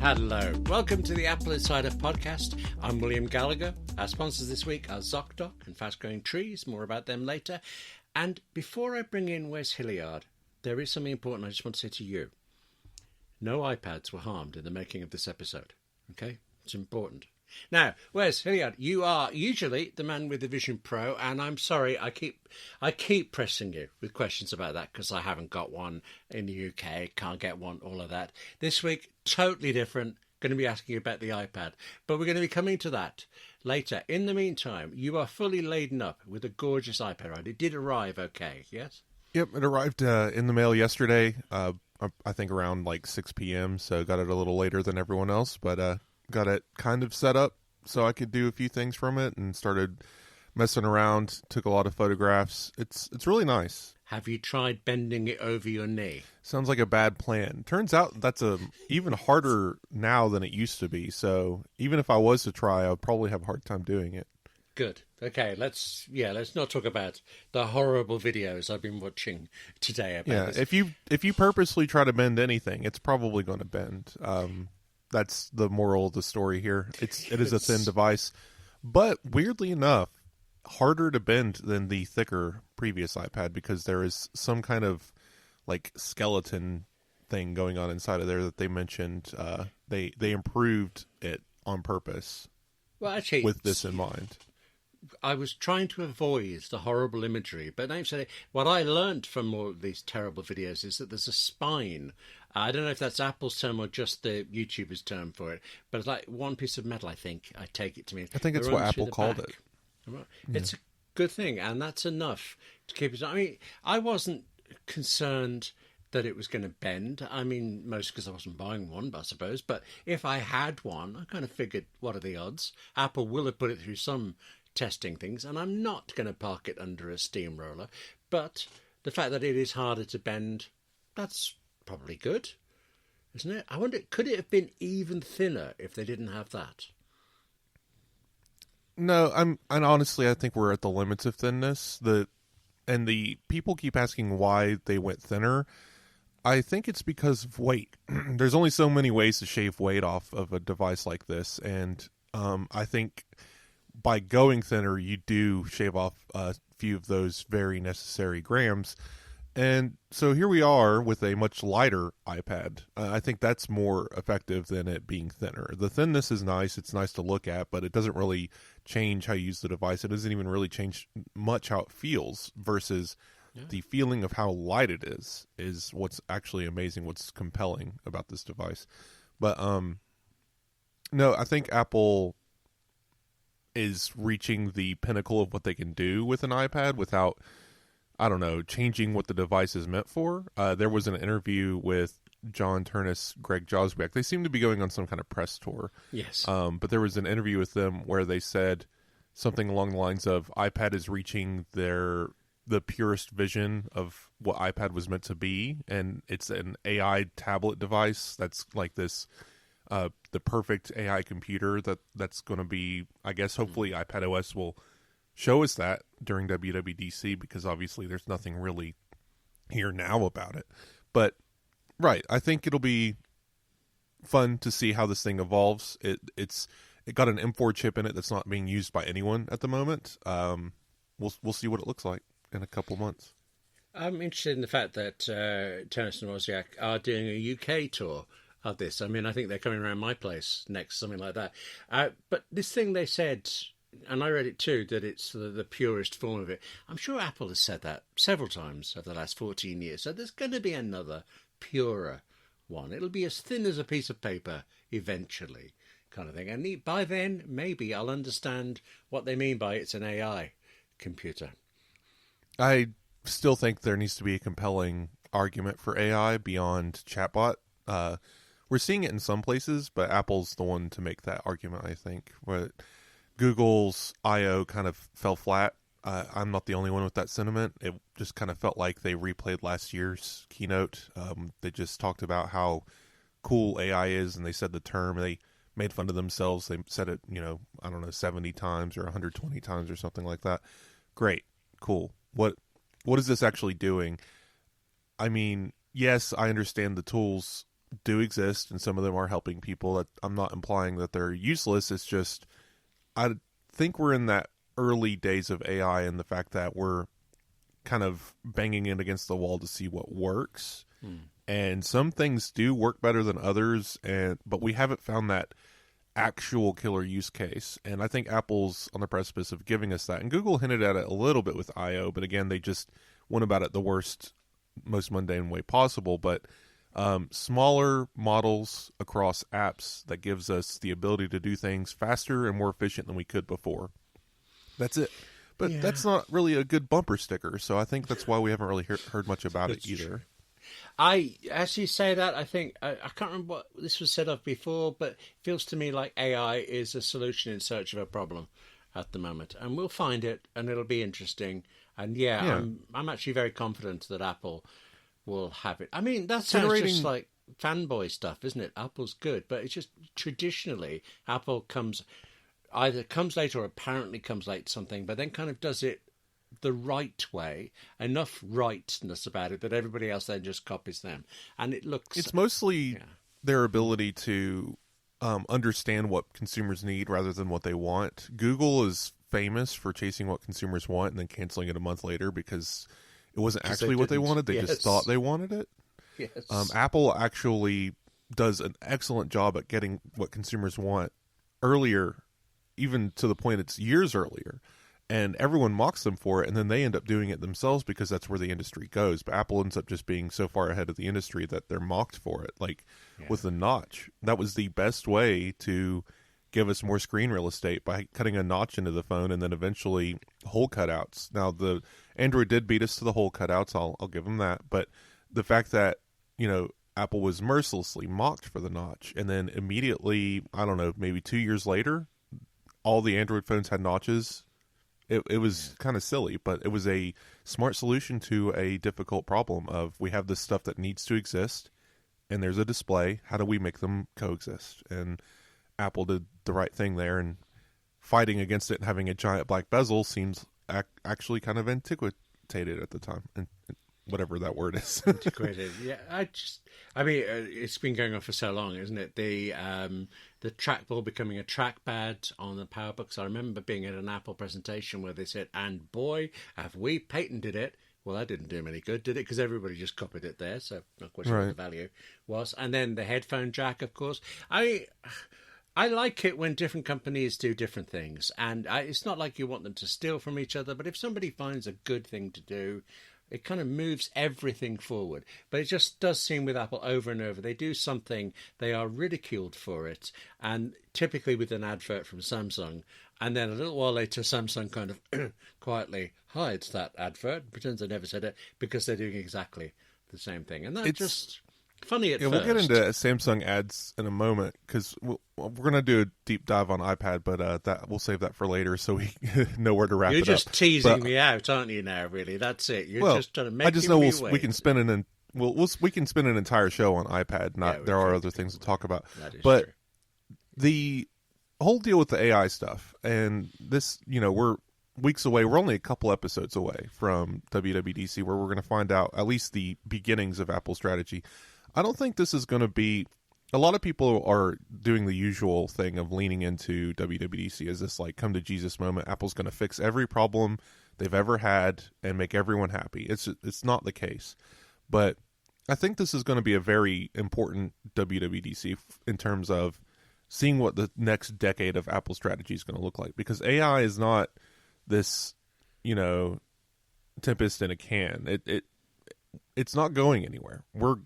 Hello, welcome to the Apple Insider podcast. I'm William Gallagher. Our sponsors this week are ZocDoc and Fast Growing Trees. More about them later. And before I bring in Wes Hilliard, there is something important I just want to say to you. No iPads were harmed in the making of this episode. Okay? It's important. Now, Wes Hilliard, you are usually the man with the Vision Pro, and I'm sorry, I keep pressing you with questions about that because I haven't got one in the UK, can't get one, all of that. This week, totally different. Going to be asking you about the iPad, but we're going to be coming to that later. In the meantime, you are fully laden up with a gorgeous iPad, right? It did arrive okay, yes? Yep, it arrived in the mail yesterday, I think around like 6 p.m., so got it a little later than everyone else, but got it kind of set up so I could do a few things from it and started messing around, took a lot of photographs. It's really nice. Have you tried bending it over your knee? Sounds like a bad plan. Turns out that's even harder now than it used to be, so even if I was to try, I would probably have a hard time doing it. Good. Okay, let's not talk about the horrible videos I've been watching today about this. If you purposely try to bend anything, it's probably going to bend. That's the moral of the story here. It is a thin device, but weirdly enough, harder to bend than the thicker previous iPad because there is some kind of like skeleton thing going on inside of there that they mentioned. They improved it on purpose. Well, actually, with this in mind. I was trying to avoid the horrible imagery, but what I learned from all of these terrible videos is that there's a spine. I don't know if that's Apple's term or just the YouTuber's term for it, but it's like one piece of metal, I think. I take it to mean. I think it's what Apple called it. Right. Yeah. It's a good thing, and that's enough to keep it. I mean, I wasn't concerned that it was going to bend. I mean, most because I wasn't buying one, I suppose. But if I had one, I kind of figured, what are the odds? Apple will have put it through some testing things, and I'm not going to park it under a steamroller. But the fact that it is harder to bend, that's probably good, isn't it? I wonder, could it have been even thinner if they didn't have that? No, and honestly, I think we're at the limits of thinness. The people keep asking why they went thinner. I think it's because of weight. There's only so many ways to shave weight off of a device like this, and I think by going thinner, you do shave off a few of those very necessary grams. And so here we are with a much lighter iPad. I think that's more effective than it being thinner. The thinness is nice. It's nice to look at, but it doesn't really change how you use the device. It doesn't even really change much how it feels versus the feeling of how light it is what's actually amazing, what's compelling about this device. But no, I think Apple is reaching the pinnacle of what they can do with an iPad without, I don't know, changing what the device is meant for. There was an interview with John Turnus, Greg Joswiak. They seem to be going on some kind of press tour. Yes. But there was an interview with them where they said something along the lines of iPad is reaching the purest vision of what iPad was meant to be, and it's an AI tablet device that's like this the perfect AI computer that's going to be, I guess, hopefully iPadOS will show us that during WWDC, because obviously there's nothing really here now about it. But, right, I think it'll be fun to see how this thing evolves. It got an M4 chip in it that's not being used by anyone at the moment. We'll see what it looks like in a couple months. I'm interested in the fact that Turnus and Wozniak are doing a UK tour of this. I mean, I think they're coming around my place next, something like that. But this thing they said, and I read it too, that it's the purest form of it. I'm sure Apple has said that several times over the last 14 years. So there's going to be another purer one. It'll be as thin as a piece of paper eventually, kind of thing. And by then, maybe I'll understand what they mean by it's an AI computer. I still think there needs to be a compelling argument for AI beyond chatbot. We're seeing it in some places, but Apple's the one to make that argument, I think. Where Google's I.O. kind of fell flat. I'm not the only one with that sentiment. It just kind of felt like they replayed last year's keynote. They just talked about how cool AI is, and they said the term. They made fun of themselves. They said it, 70 times or 120 times or something like that. Great. Cool. What is this actually doing? I mean, yes, I understand the tools do exist, and some of them are helping people. I'm not implying that they're useless. It's just I think we're in that early days of AI, and the fact that we're kind of banging it against the wall to see what works. And some things do work better than others, but we haven't found that actual killer use case. And I think Apple's on the precipice of giving us that. And Google hinted at it a little bit with I/O, but again, they just went about it the worst, most mundane way possible. But smaller models across apps that gives us the ability to do things faster and more efficient than we could before. That's it. But that's not really a good bumper sticker, so I think that's why we haven't really heard much about it either. True. As you say that, I think, I can't remember what this was said of before, but it feels to me like AI is a solution in search of a problem at the moment. And we'll find it, and it'll be interesting. And I'm actually very confident that Apple will have it. I mean, that sounds just like fanboy stuff, isn't it? Apple's good, but it's just traditionally, Apple either comes late or apparently comes late to something, but then kind of does it the right way, enough rightness about it that everybody else then just copies them. And it's mostly their ability to understand what consumers need rather than what they want. Google is famous for chasing what consumers want and then canceling it a month later because it wasn't actually what they wanted. They just thought they wanted it. Yes. Apple actually does an excellent job at getting what consumers want earlier, even to the point it's years earlier. And everyone mocks them for it, and then they end up doing it themselves because that's where the industry goes. But Apple ends up just being so far ahead of the industry that they're mocked for it. Like with the notch, that was the best way to give us more screen real estate by cutting a notch into the phone and then eventually hole cutouts. Now, the Android did beat us to the hole cutouts. I'll give them that. But the fact that, Apple was mercilessly mocked for the notch, and then immediately, I don't know, maybe 2 years later, all the Android phones had notches. It was kind of silly, but it was a smart solution to a difficult problem of we have this stuff that needs to exist, and there's a display. How do we make them coexist? And Apple did the right thing there, and fighting against it and having a giant black bezel seems actually kind of antiquated at the time, and whatever that word is. Antiquated, yeah. It's been going on for so long, isn't it? The trackball becoming a trackpad on the PowerBooks. I remember being at an Apple presentation where they said, and boy, have we patented it. Well, that didn't do them any good, did it? Because everybody just copied it there, so not quite sure what the value was. And then the headphone jack, of course. I like it when different companies do different things. And it's not like you want them to steal from each other, but if somebody finds a good thing to do, it kind of moves everything forward. But it just does seem with Apple over and over. They do something, they are ridiculed for it. And typically with an advert from Samsung. And then a little while later, Samsung kind of quietly hides that advert, pretends they never said it, because they're doing exactly the same thing. And that's just funny at first. We'll get into Samsung ads in a moment, because we're going to do a deep dive on iPad, but that we'll save that for later so we know where to wrap it up. You're just teasing me out, aren't you now, really? That's it. You're just trying to make me wait. I just know we can spend we can spend an entire show on iPad. There are other things to talk about. But true. The whole deal with the AI stuff, and this, we're weeks away. We're only a couple episodes away from WWDC, where we're going to find out at least the beginnings of Apple's strategy. I don't think this is going to be... A lot of people are doing the usual thing of leaning into WWDC as this come to Jesus moment. Apple's going to fix every problem they've ever had and make everyone happy. It's not the case. But I think this is going to be a very important WWDC in terms of seeing what the next decade of Apple strategy is going to look like. Because AI is not this, tempest in a can. It's not going anywhere. We're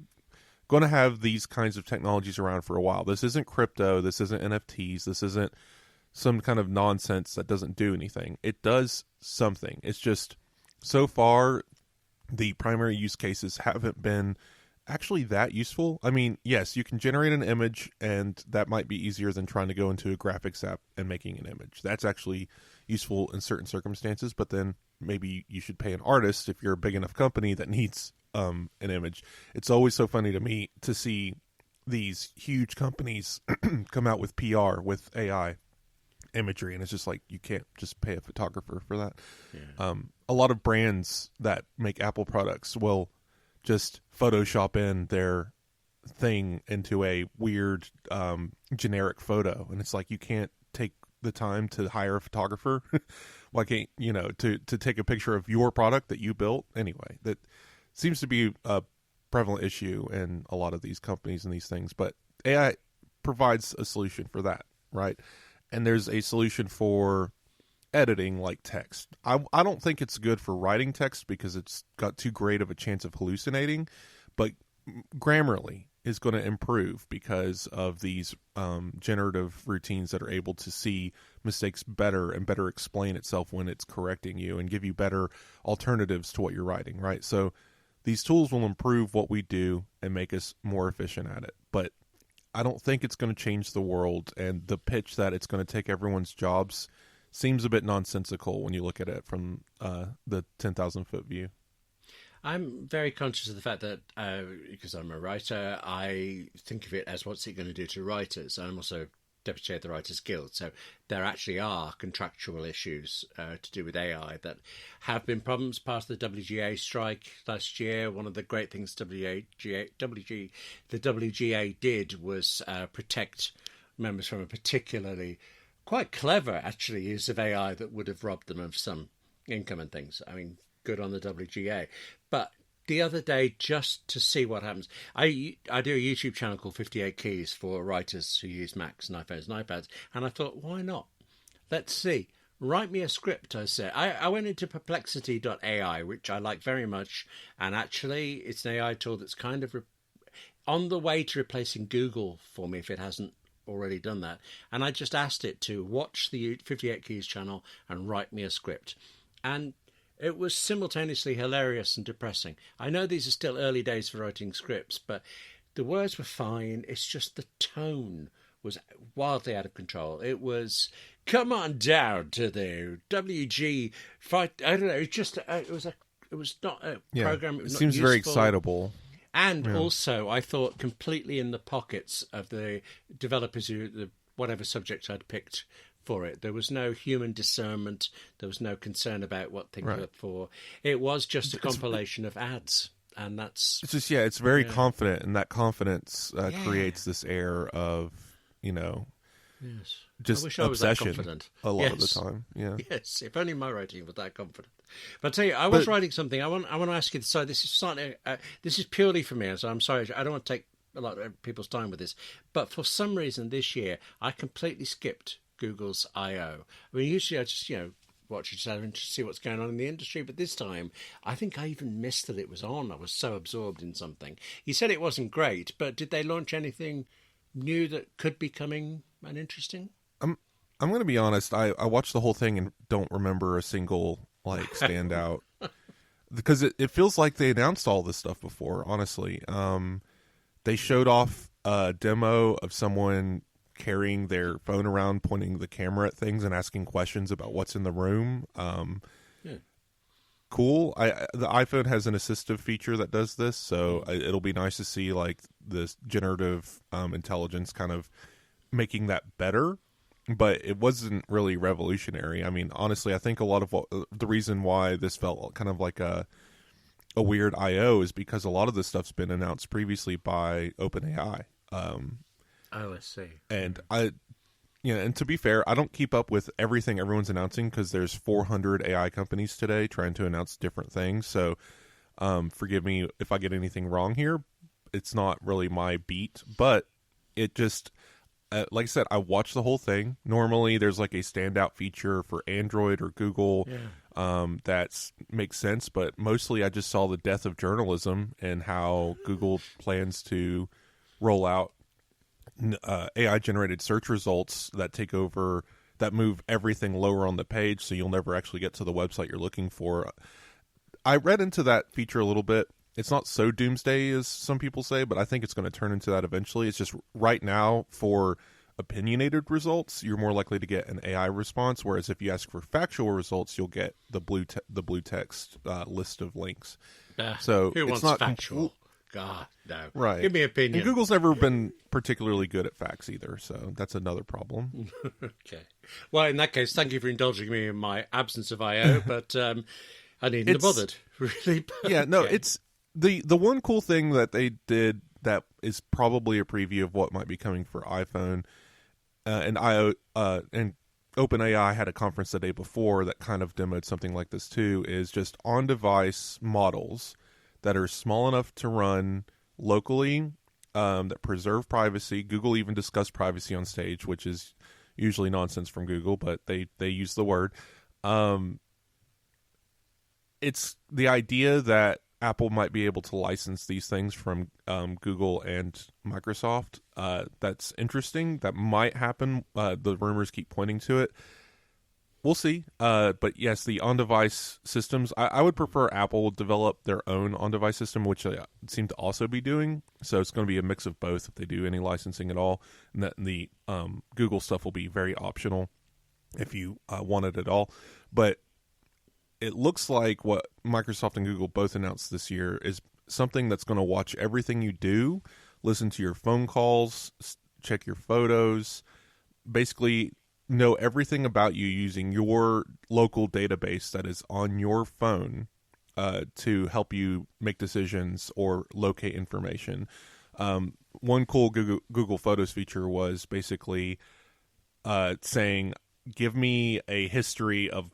going to have these kinds of technologies around for a while. This isn't crypto. This isn't NFTs. This isn't some kind of nonsense that doesn't do anything. It does something. It's just, so far, the primary use cases haven't been actually that useful. I mean, yes, you can generate an image, and that might be easier than trying to go into a graphics app and making an image. That's actually useful in certain circumstances, but then maybe you should pay an artist if you're a big enough company that needs an image. It's always so funny to me to see these huge companies come out with PR with AI imagery, and it's just like, you can't just pay a photographer for that. A lot of brands that make Apple products will just Photoshop in their thing into a weird generic photo, and it's like you can't take the time to hire a photographer. Why can't to take a picture of your product that you built? Anyway, that seems to be a prevalent issue in a lot of these companies and these things, but AI provides a solution for that, right? And there's a solution for editing like text. I don't think it's good for writing text because it's got too great of a chance of hallucinating, but Grammarly is going to improve because of these generative routines that are able to see mistakes better and better explain itself when it's correcting you and give you better alternatives to what you're writing, right? So these tools will improve what we do and make us more efficient at it. But I don't think it's going to change the world, and the pitch that it's going to take everyone's jobs seems a bit nonsensical when you look at it from the 10,000-foot view. I'm very conscious of the fact that, because I'm a writer, I think of it as what's it going to do to writers. I'm also deputy chair of the Writers Guild, so there actually are contractual issues to do with AI that have been problems past the WGA strike last year. One of the great things the WGA did was protect members from a particularly quite clever, actually, use of AI that would have robbed them of some income and things. I mean, good on the WGA. But the other day, just to see what happens, I do a YouTube channel called 58 Keys for writers who use Macs and iPhones and iPads, and I thought, why not? Let's see. Write me a script, I said. I went into perplexity.ai, which I like very much, and actually it's an AI tool that's kind of on the way to replacing Google for me if it hasn't already done that. And I just asked it to watch the 58 Keys channel and write me a script. And it was simultaneously hilarious and depressing. I know these are still early days for writing scripts, but the words were fine. It's just the tone was wildly out of control. It was, come on down to the WG fight. I don't know. It just it was not a program. It was it not seems useful. very excitable. And also, I thought completely in the pockets of the developers whatever subject I'd picked for it. There was no human discernment. There was no concern about what things were for. It was just a compilation of ads, and that's it's just it's very confident, and that confidence creates this air of just I wish I was obsession that confident. a lot of the time. Yeah. Yes, if only my writing was that confident. But I tell you, I was writing something. I want to ask you. So this is slightly, this is purely for me. So I'm sorry, I don't want to take a lot of people's time with this. But for some reason this year, I completely skipped Google's I/O. I mean, usually I just watch it to see what's going on in the industry, but this time I think I even missed that it was on. I was so absorbed in something. You said it wasn't great, but did they launch anything new that could be coming and interesting? I'm going to be honest. I watched the whole thing and don't remember a single standout because it feels like they announced all this stuff before. Honestly, they showed off a demo of someone carrying their phone around, pointing the camera at things and asking questions about what's in the room. Cool. The iPhone has an assistive feature that does this, so it'll be nice to see this generative intelligence kind of making that better. But it wasn't really revolutionary. I mean, honestly, I think a lot of the reason why this felt kind of like a weird I/O is because a lot of this stuff's been announced previously by OpenAI. I see. And and to be fair, I don't keep up with everything everyone's announcing because there's 400 AI companies today trying to announce different things. So forgive me if I get anything wrong here. It's not really my beat, but it just, like I said, I watched the whole thing. Normally there's a standout feature for Android or Google that makes sense, but mostly I just saw the death of journalism and how Google plans to roll out AI-generated search results that take over, that move everything lower on the page, so you'll never actually get to the website you're looking for. I read into that feature a little bit. It's not so doomsday as some people say, but I think it's going to turn into that eventually. It's just right now for opinionated results, you're more likely to get an AI response, whereas if you ask for factual results, you'll get the blue text list of links. So who it's wants not factual? God, no. Right. Give me an opinion. And Google's never been particularly good at facts either, so that's another problem. Okay. Well, in that case, thank you for indulging me in my absence of I/O, but I needn't have bothered, really. Yeah, no, it's the one cool thing that they did that is probably a preview of what might be coming for iPhone. And OpenAI had a conference the day before that kind of demoed something like this too, is just on-device models that are small enough to run locally, that preserve privacy. Google even discussed privacy on stage, which is usually nonsense from Google, but they use the word. It's the idea that Apple might be able to license these things from Google and Microsoft. That's interesting. That might happen. The rumors keep pointing to it. We'll see. But yes, the on-device systems, I would prefer Apple develop their own on-device system, which they seem to also be doing. So it's going to be a mix of both if they do any licensing at all. And that the Google stuff will be very optional if you want it at all. But it looks like what Microsoft and Google both announced this year is something that's going to watch everything you do, listen to your phone calls, check your photos, basically know everything about you using your local database that is on your phone to help you make decisions or locate information. One cool Google Photos feature was basically saying, give me a history of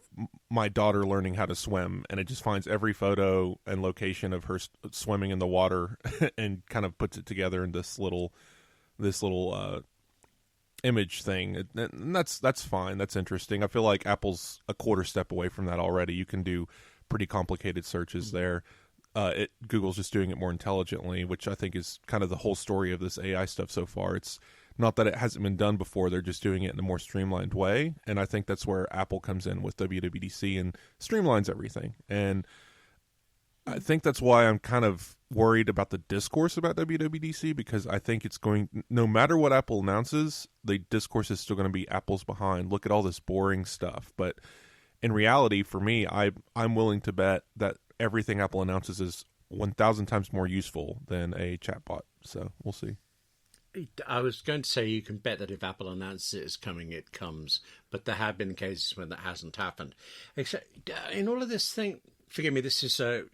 my daughter learning how to swim, and it just finds every photo and location of her swimming in the water and kind of puts it together in this little image thing. And that's fine. That's interesting. I feel like Apple's a quarter step away from that already. You can do pretty complicated searches there. Google's just doing it more intelligently, which I think is kind of the whole story of this AI stuff so far. It's not that it hasn't been done before, they're just doing it in a more streamlined way. And I think that's where Apple comes in with WWDC and streamlines everything. And I think that's why I'm kind of worried about the discourse about WWDC, because I think it's going, no matter what Apple announces, the discourse is still going to be Apple's behind. Look at all this boring stuff. But in reality, for me, I'm willing to bet that everything Apple announces is 1,000 times more useful than a chatbot. So we'll see. I was going to say you can bet that if Apple announces it is coming, it comes. But there have been cases when that hasn't happened. Except in all of this thing, forgive me, this is a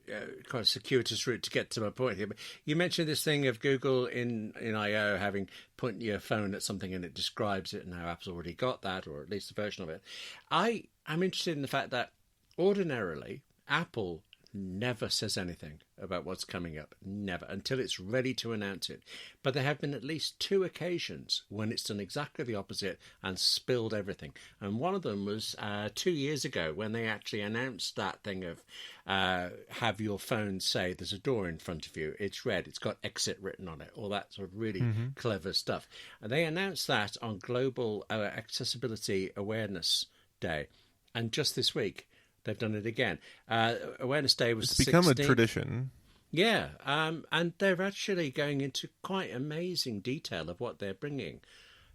quite a circuitous route to get to my point here. But you mentioned this thing of Google in I/O having point your phone at something and it describes it, and how Apple's already got that, or at least a version of it. I'm interested in the fact that ordinarily Apple never says anything about what's coming up, never, until it's ready to announce it. But there have been at least 2 occasions when it's done exactly the opposite and spilled everything. And one of them was 2 years ago when they actually announced that thing of have your phone say there's a door in front of you, it's red, it's got exit written on it, all that sort of really clever stuff. And they announced that on Global Accessibility Awareness Day. And just this week, they've done it again. Awareness Day was It's become 16th. a tradition. Yeah, and they're actually going into quite amazing detail of what they're bringing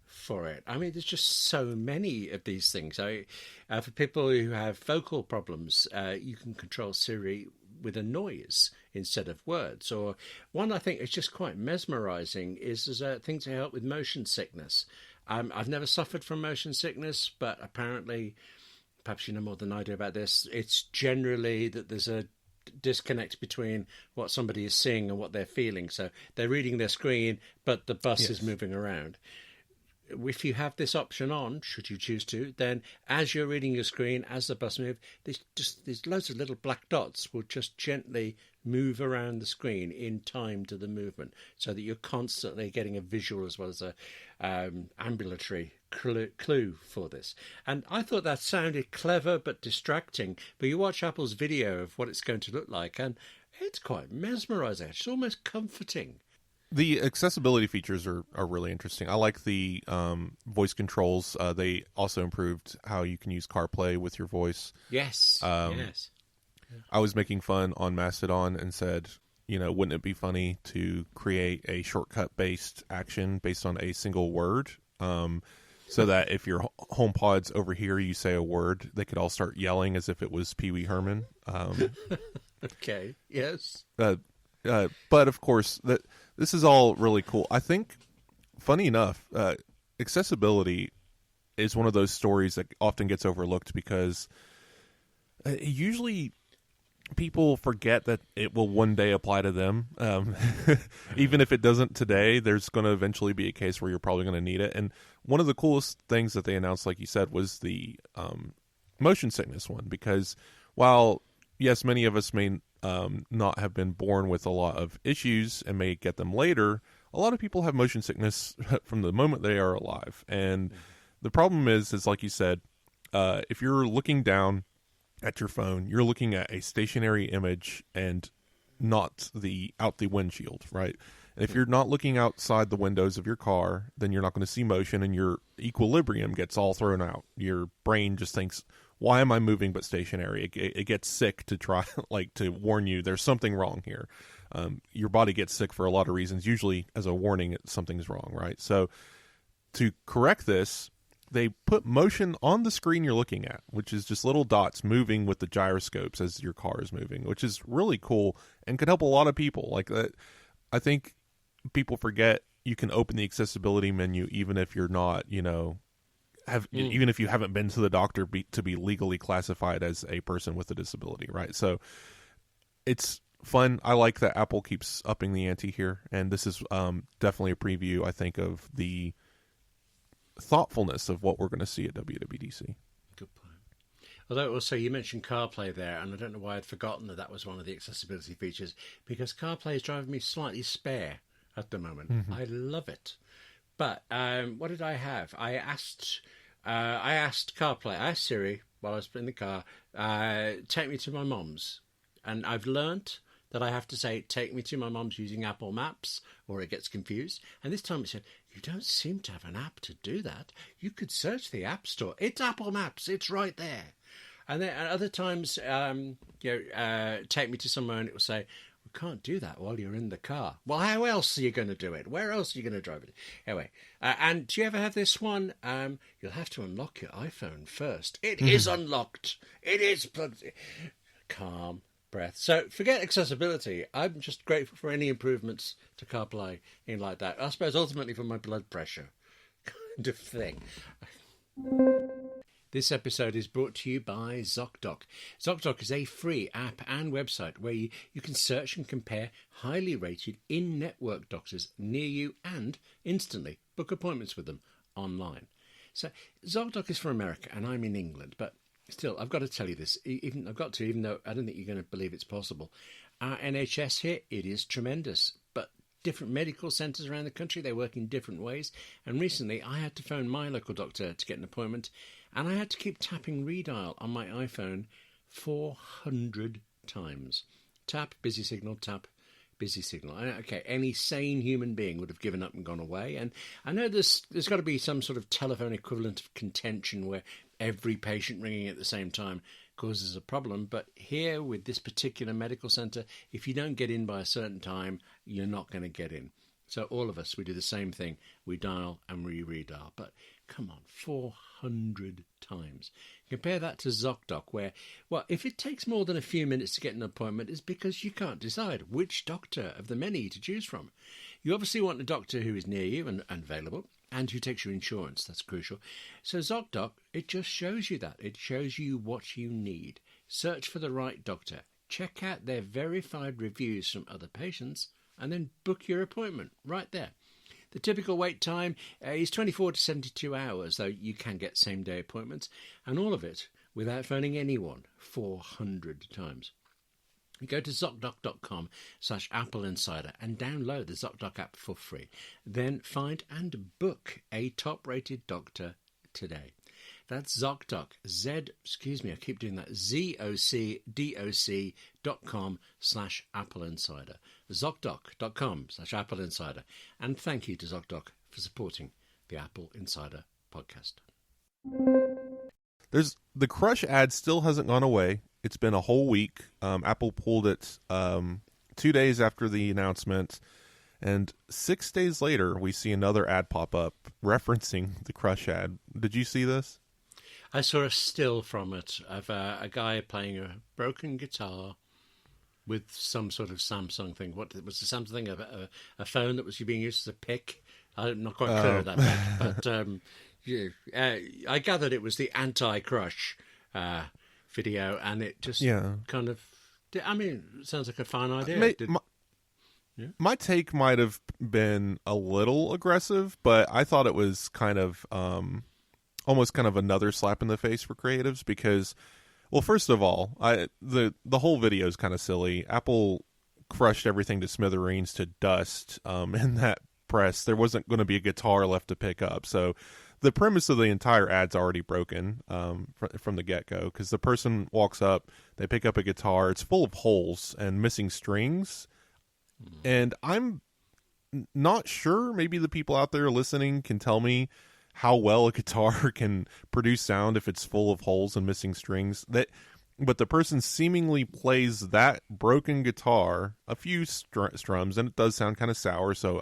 for it. I mean, there's just so many of these things. For people who have vocal problems, you can control Siri with a noise instead of words. Or one I think is just quite mesmerising is there's a thing to help with motion sickness. I've never suffered from motion sickness, but apparently, perhaps you know more than I do about this, it's generally that there's a disconnect between what somebody is seeing and what they're feeling. So they're reading their screen, but the bus is moving around. If you have this option on, should you choose to, then as you're reading your screen, as the bus moves, these loads of little black dots will just gently move around the screen in time to the movement, so that you're constantly getting a visual as well as a ambulatory clue for this. And I thought that sounded clever but distracting, but you watch Apple's video of what it's going to look like and it's quite mesmerising. It's almost comforting. The accessibility features are really interesting. I like the voice controls. They also improved how you can use CarPlay with your voice. Yes, yes. I was making fun on Mastodon and said, wouldn't it be funny to create a shortcut-based action based on a single word? So that if your HomePods over here, you say a word, they could all start yelling as if it was Pee Wee Herman. Okay, yes. But of course, this is all really cool. I think, funny enough, accessibility is one of those stories that often gets overlooked because usually people forget that it will one day apply to them. Even if it doesn't today, there's going to eventually be a case where you're probably going to need it. And one of the coolest things that they announced, like you said, was the motion sickness one. Because while, yes, many of us may not have been born with a lot of issues and may get them later, a lot of people have motion sickness from the moment they are alive. And the problem is like you said, if you're looking down at your phone, you're looking at a stationary image and not out the windshield, right? And if you're not looking outside the windows of your car, then you're not going to see motion, and your equilibrium gets all thrown out. Your brain just thinks, why am I moving but stationary? It gets sick to try, like, to warn you there's something wrong here. Your body gets sick for a lot of reasons. Usually as a warning, something's wrong, right? So to correct this, they put motion on the screen you're looking at, which is just little dots moving with the gyroscopes as your car is moving, which is really cool and could help a lot of people. Like that, I think people forget you can open the accessibility menu even if you're not, even if you haven't been to the doctor to be legally classified as a person with a disability, right? So it's fun. I like that Apple keeps upping the ante here, and this is definitely a preview, I think, of the thoughtfulness of what we're going to see at WWDC. Good point. Although also you mentioned CarPlay there, and I don't know why I'd forgotten that was one of the accessibility features, because CarPlay is driving me slightly spare at the moment. I love it. But what did I have? I asked CarPlay, I asked Siri while I was in the car, take me to my mom's. And I've learnt that I have to say, take me to my mom's using Apple Maps, or it gets confused. And this time it said, you don't seem to have an app to do that. You could search the App Store. It's Apple Maps. It's right there. And then at other times, take me to somewhere and it will say, we can't do that while you're in the car. Well, how else are you going to do it? Where else are you going to drive it? Anyway, and do you ever have this one? You'll have to unlock your iPhone first. It is unlocked. It is plugged in. Calm breath. So forget accessibility. I'm just grateful for any improvements to CarPlay in like that. I suppose ultimately for my blood pressure kind of thing. This episode is brought to you by ZocDoc. ZocDoc is a free app and website where you can search and compare highly rated in-network doctors near you and instantly book appointments with them online. So ZocDoc is for America and I'm in England, but still, I've got to tell you this, even though I don't think you're going to believe it's possible. Our NHS here, it is tremendous, but different medical centres around the country, they work in different ways. And recently, I had to phone my local doctor to get an appointment, and I had to keep tapping redial on my iPhone 400 times. Tap, busy signal, tap, busy signal. Okay, any sane human being would have given up and gone away. And I know there's got to be some sort of telephone equivalent of contention where every patient ringing at the same time causes a problem. But here with this particular medical centre, if you don't get in by a certain time, you're not going to get in. So all of us, we do the same thing. We dial and we redial. But come on, 400 times. Compare that to ZocDoc, where, well, if it takes more than a few minutes to get an appointment, it's because you can't decide which doctor of the many to choose from. You obviously want a doctor who is near you and available, and who takes your insurance. That's crucial. So ZocDoc, it just shows you that. It shows you what you need. Search for the right doctor. Check out their verified reviews from other patients, and then book your appointment right there. The typical wait time is 24 to 72 hours, though you can get same-day appointments, and all of it without phoning anyone 400 times. You go to ZocDoc.com/AppleInsider and download the ZocDoc app for free. Then find and book a top-rated doctor today. That's ZocDoc, ZocDoc.com/AppleInsider. ZocDoc.com/AppleInsider. And thank you to ZocDoc for supporting the Apple Insider podcast. The Crush ad still hasn't gone away. It's been a whole week. Apple pulled it 2 days after the announcement, and 6 days later, we see another ad pop up referencing the Crush ad. Did you see this? I saw a still from it of a guy playing a broken guitar with some sort of Samsung thing. What was the Samsung thing? A phone that was being used as a pick? I'm not quite clear of that bit, but I gathered it was the anti-Crush video, and it just kind of I mean, it sounds like a fine idea. My take might have been a little aggressive, but I thought it was kind of almost kind of another slap in the face for creatives because, well, first of all, the whole video is kind of silly. Apple crushed everything to smithereens, to dust in that press. There wasn't going to be a guitar left to pick up, so the premise of the entire ad's already broken from the get-go, because the person walks up, they pick up a guitar, it's full of holes and missing strings, and I'm not sure, maybe the people out there listening can tell me how well a guitar can produce sound if it's full of holes and missing strings. But the person seemingly plays that broken guitar, a few strums, and it does sound kind of sour, so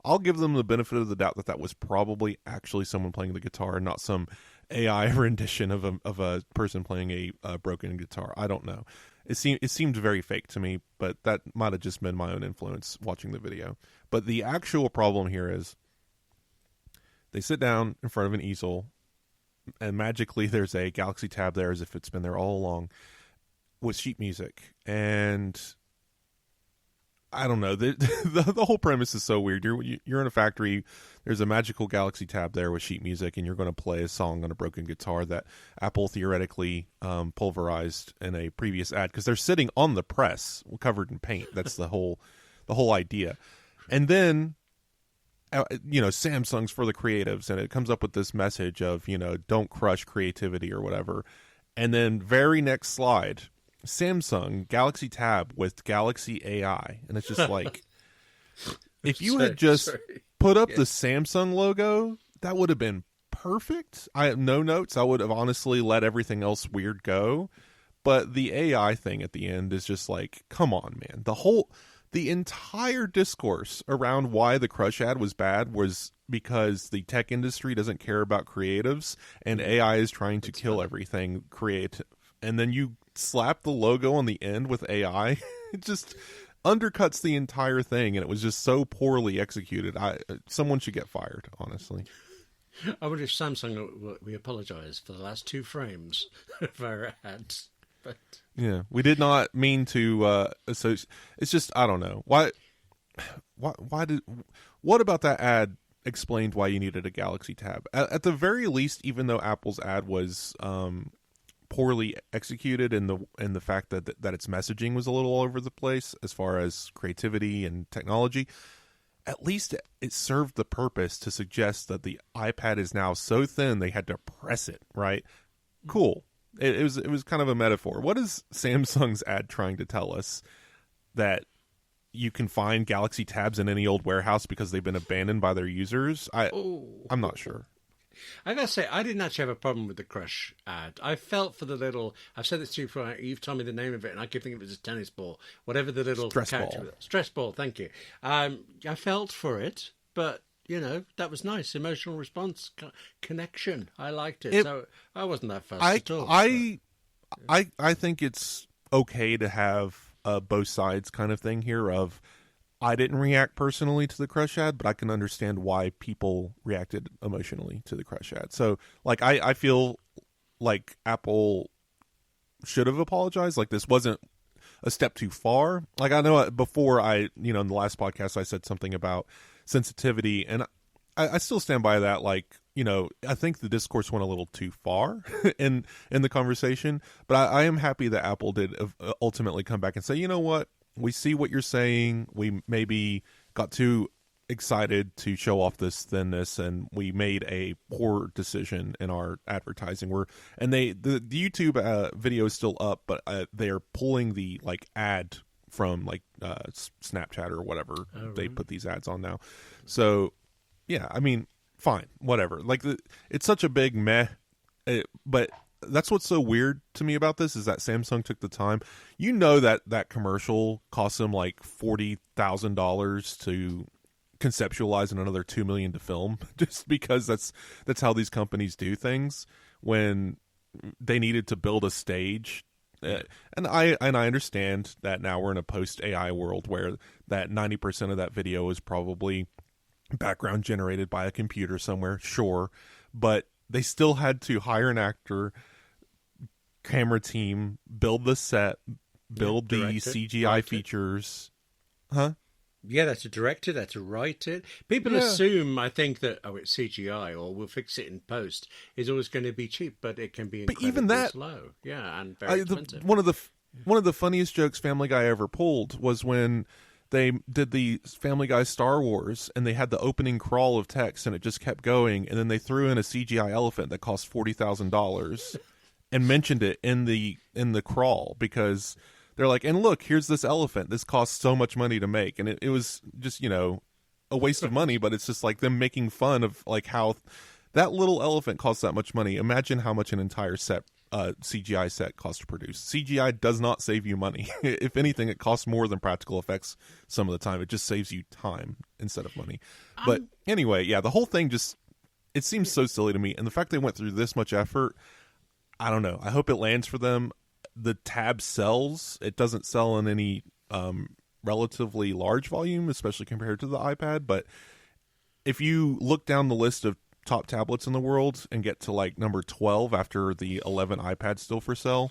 I'll give them the benefit of the doubt that was probably actually someone playing the guitar and not some AI rendition of a person playing a broken guitar. I don't know. It seemed very fake to me, but that might have just been my own influence watching the video. But the actual problem here is they sit down in front of an easel, and magically there's a Galaxy Tab there as if it's been there all along with sheet music. And I don't know, the whole premise is so weird. You're in a factory, there's a magical Galaxy Tab there with sheet music, and you're going to play a song on a broken guitar that Apple theoretically pulverized in a previous ad, because they're sitting on the press covered in paint. That's the whole idea. And then Samsung's for the creatives, and it comes up with this message of, don't crush creativity or whatever. And then very next slide, Samsung Galaxy Tab with Galaxy AI. And it's just like, if you had just put up the Samsung logo, that would have been perfect. I have no notes. I would have honestly let everything else weird go. But the AI thing at the end is just like, come on, man. The entire discourse around why the Crush ad was bad was because the tech industry doesn't care about creatives, and AI is trying to kill everything creative. And then you slap the logo on the end with AI. It just undercuts the entire thing, and it was just so poorly executed. Someone should get fired, honestly. I wonder if Samsung, we apologize for the last 2 frames of our ads. But yeah, we did not mean to associate. It's just, I don't know. What about that ad explained why you needed a Galaxy Tab? At the very least, even though Apple's ad was poorly executed in the fact that its messaging was a little all over the place as far as creativity and technology, at least it served the purpose to suggest that the iPad is now so thin they had to press it, right? Cool. It was kind of a metaphor. What is Samsung's ad trying to tell us? That you can find Galaxy Tabs in any old warehouse because they've been abandoned by their users? I'm not sure. I gotta say, I didn't actually have a problem with the Crush ad. I felt for the little, I've said this to you before, you've told me the name of it, and I keep thinking it was a tennis ball. Whatever the little stress character ball. Was. Stress ball, thank you. I felt for it, but that was nice. Emotional response, connection. I liked it. So I wasn't that fussed at all. I think it's okay to have a both sides kind of thing here of, I didn't react personally to the Crush ad, but I can understand why people reacted emotionally to the Crush ad. So, like, I feel like Apple should have apologized. Like, this wasn't a step too far. Like, I know before in the last podcast, I said something about sensitivity, and I still stand by that. Like, I think the discourse went a little too far in the conversation, but I am happy that Apple did ultimately come back and say, you know what? We see what you're saying. We maybe got too excited to show off this thinness, and we made a poor decision in our advertising. The YouTube video is still up, but they are pulling the ad from Snapchat or whatever they put these ads on now. So yeah, I mean, fine, whatever. It's such a big meh, but that's what's so weird to me about this is that Samsung took the time. That commercial cost them $40,000 to conceptualize and another $2 million to film, just because that's how these companies do things when they needed to build a stage. And I understand that now we're in a post AI world where that 90% of that video is probably background generated by a computer somewhere, sure, but they still had to hire an actor, camera team, build the set, build the direct it, CGI write it. features. Huh? Yeah, they're to direct it, they're to write it. People assume, I think, that, it's CGI or we'll fix it in post. It's always going to be cheap, but it can be But even incredibly that, slow. Yeah, and very expensive. one of the funniest jokes Family Guy ever pulled was when they did the Family Guy Star Wars, and they had the opening crawl of text, and it just kept going, and then they threw in a CGI elephant that cost $40,000 and mentioned it in the crawl because they're like, and look, here's this elephant. This costs so much money to make, and it was just a waste of money. But it's just like them making fun of like how that little elephant costs that much money. Imagine how much an entire set. CGI set costs to produce. CGI does not save you money. If anything, it costs more than practical effects some of the time. It just saves you time instead of money. But anyway, yeah, the whole thing it seems so silly to me. And the fact they went through this much effort, I don't know. I hope it lands for them. The tab sells. It doesn't sell in any relatively large volume, especially compared to the iPad. But if you look down the list of top tablets in the world and get to like number 12 after the 11 iPad still for sale,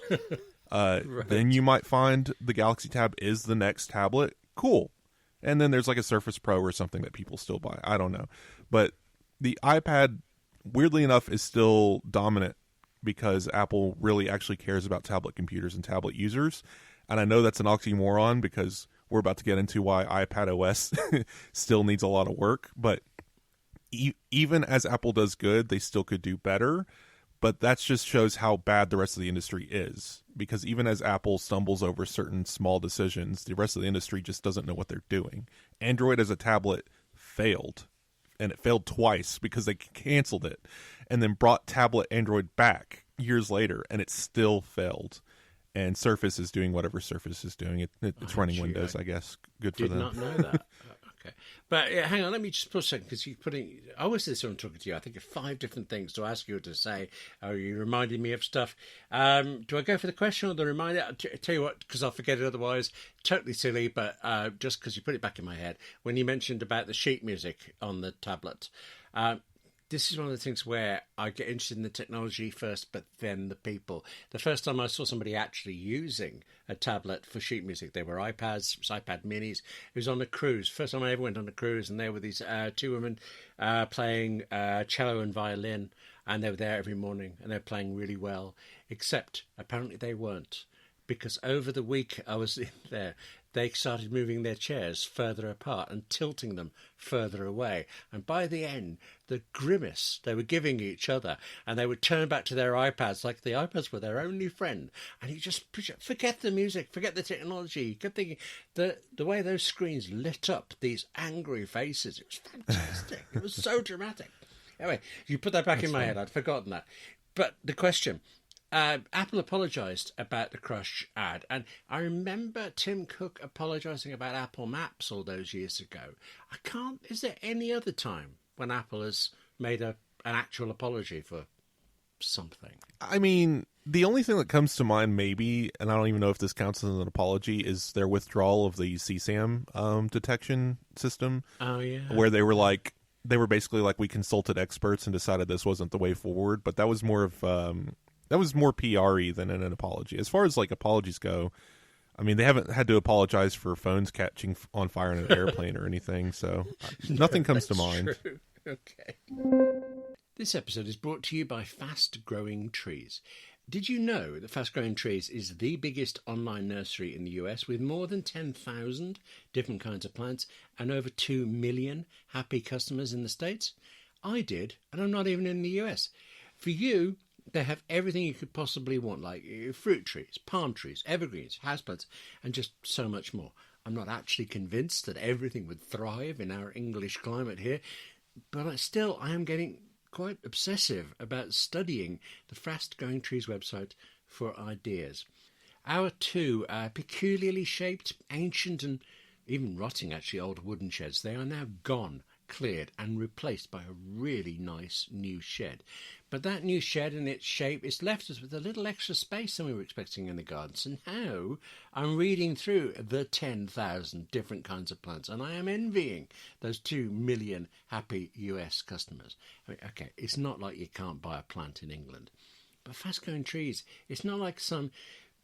right. Then you might find the Galaxy Tab is the next tablet. Cool. And then there's like a Surface Pro or something that people still buy. I don't know. But the iPad, weirdly enough, is still dominant because Apple really actually cares about tablet computers and tablet users. And I know that's an oxymoron because we're about to get into why iPad OS still needs a lot of work. But even as Apple does good, they still could do better. But that just shows how bad the rest of the industry is. Because even as Apple stumbles over certain small decisions, the rest of the industry just doesn't know what they're doing. Android as a tablet failed. And it failed twice because they canceled it. And then brought tablet Android back years later. And it still failed. And Surface is doing whatever Surface is doing. It's running Windows, I guess. Good for them. Did not know that. Okay. But hang on, let me just pause a second because you're putting. I always say this when I'm talking to you. I think of 5 different things to ask you or to say. Oh, you reminded me of stuff. Do I go for the question or the reminder? I'll tell you what, because I'll forget it otherwise. Totally silly, but just because you put it back in my head. When you mentioned about the sheet music on the tablet. This is one of the things where I get interested in the technology first, but then the people. The first time I saw somebody actually using a tablet for sheet music, they were iPads, it was iPad minis. It was on a cruise. First time I ever went on a cruise, and there were these 2 women playing cello and violin, and they were there every morning, and they were playing really well, except apparently they weren't. Because over the week I was in there, they started moving their chairs further apart and tilting them further away. And by the end, the grimace they were giving each other, and they would turn back to their iPads like the iPads were their only friend. And you just forget the music, forget the technology. You kept thinking the way those screens lit up these angry faces. It was fantastic. It was so dramatic. Anyway, you put that back in my head. I'd forgotten that. But the question... Apple apologised about the Crush ad, and I remember Tim Cook apologising about Apple Maps all those years ago. Is there any other time when Apple has made an actual apology for something? I mean, the only thing that comes to mind maybe, and I don't even know if this counts as an apology, is their withdrawal of the CSAM detection system. Oh, yeah. Where they were basically like, we consulted experts and decided this wasn't the way forward, but that was more of... that was more PR-y than an apology. As far as like apologies go, I mean, they haven't had to apologize for phones catching on fire in an airplane or anything, so nothing comes to mind. True. Okay. This episode is brought to you by Fast Growing Trees. Did you know that Fast Growing Trees is the biggest online nursery in the US with more than 10,000 different kinds of plants and over 2 million happy customers in the States? I did, and I'm not even in the US. For you, they have everything you could possibly want, like fruit trees, palm trees, evergreens, houseplants, and just so much more. I'm not actually convinced that everything would thrive in our English climate here, but I am getting quite obsessive about studying the Fast Growing Trees website for ideas. Our 2 peculiarly shaped, ancient and even rotting actually old wooden sheds, they are now gone, cleared and replaced by a really nice new shed. But that new shed and its shape has left us with a little extra space than we were expecting in the garden. So now I'm reading through the 10,000 different kinds of plants, and I am envying those 2 million happy US customers. I mean, okay, it's not like you can't buy a plant in England, but Fast Growing Trees, it's not like some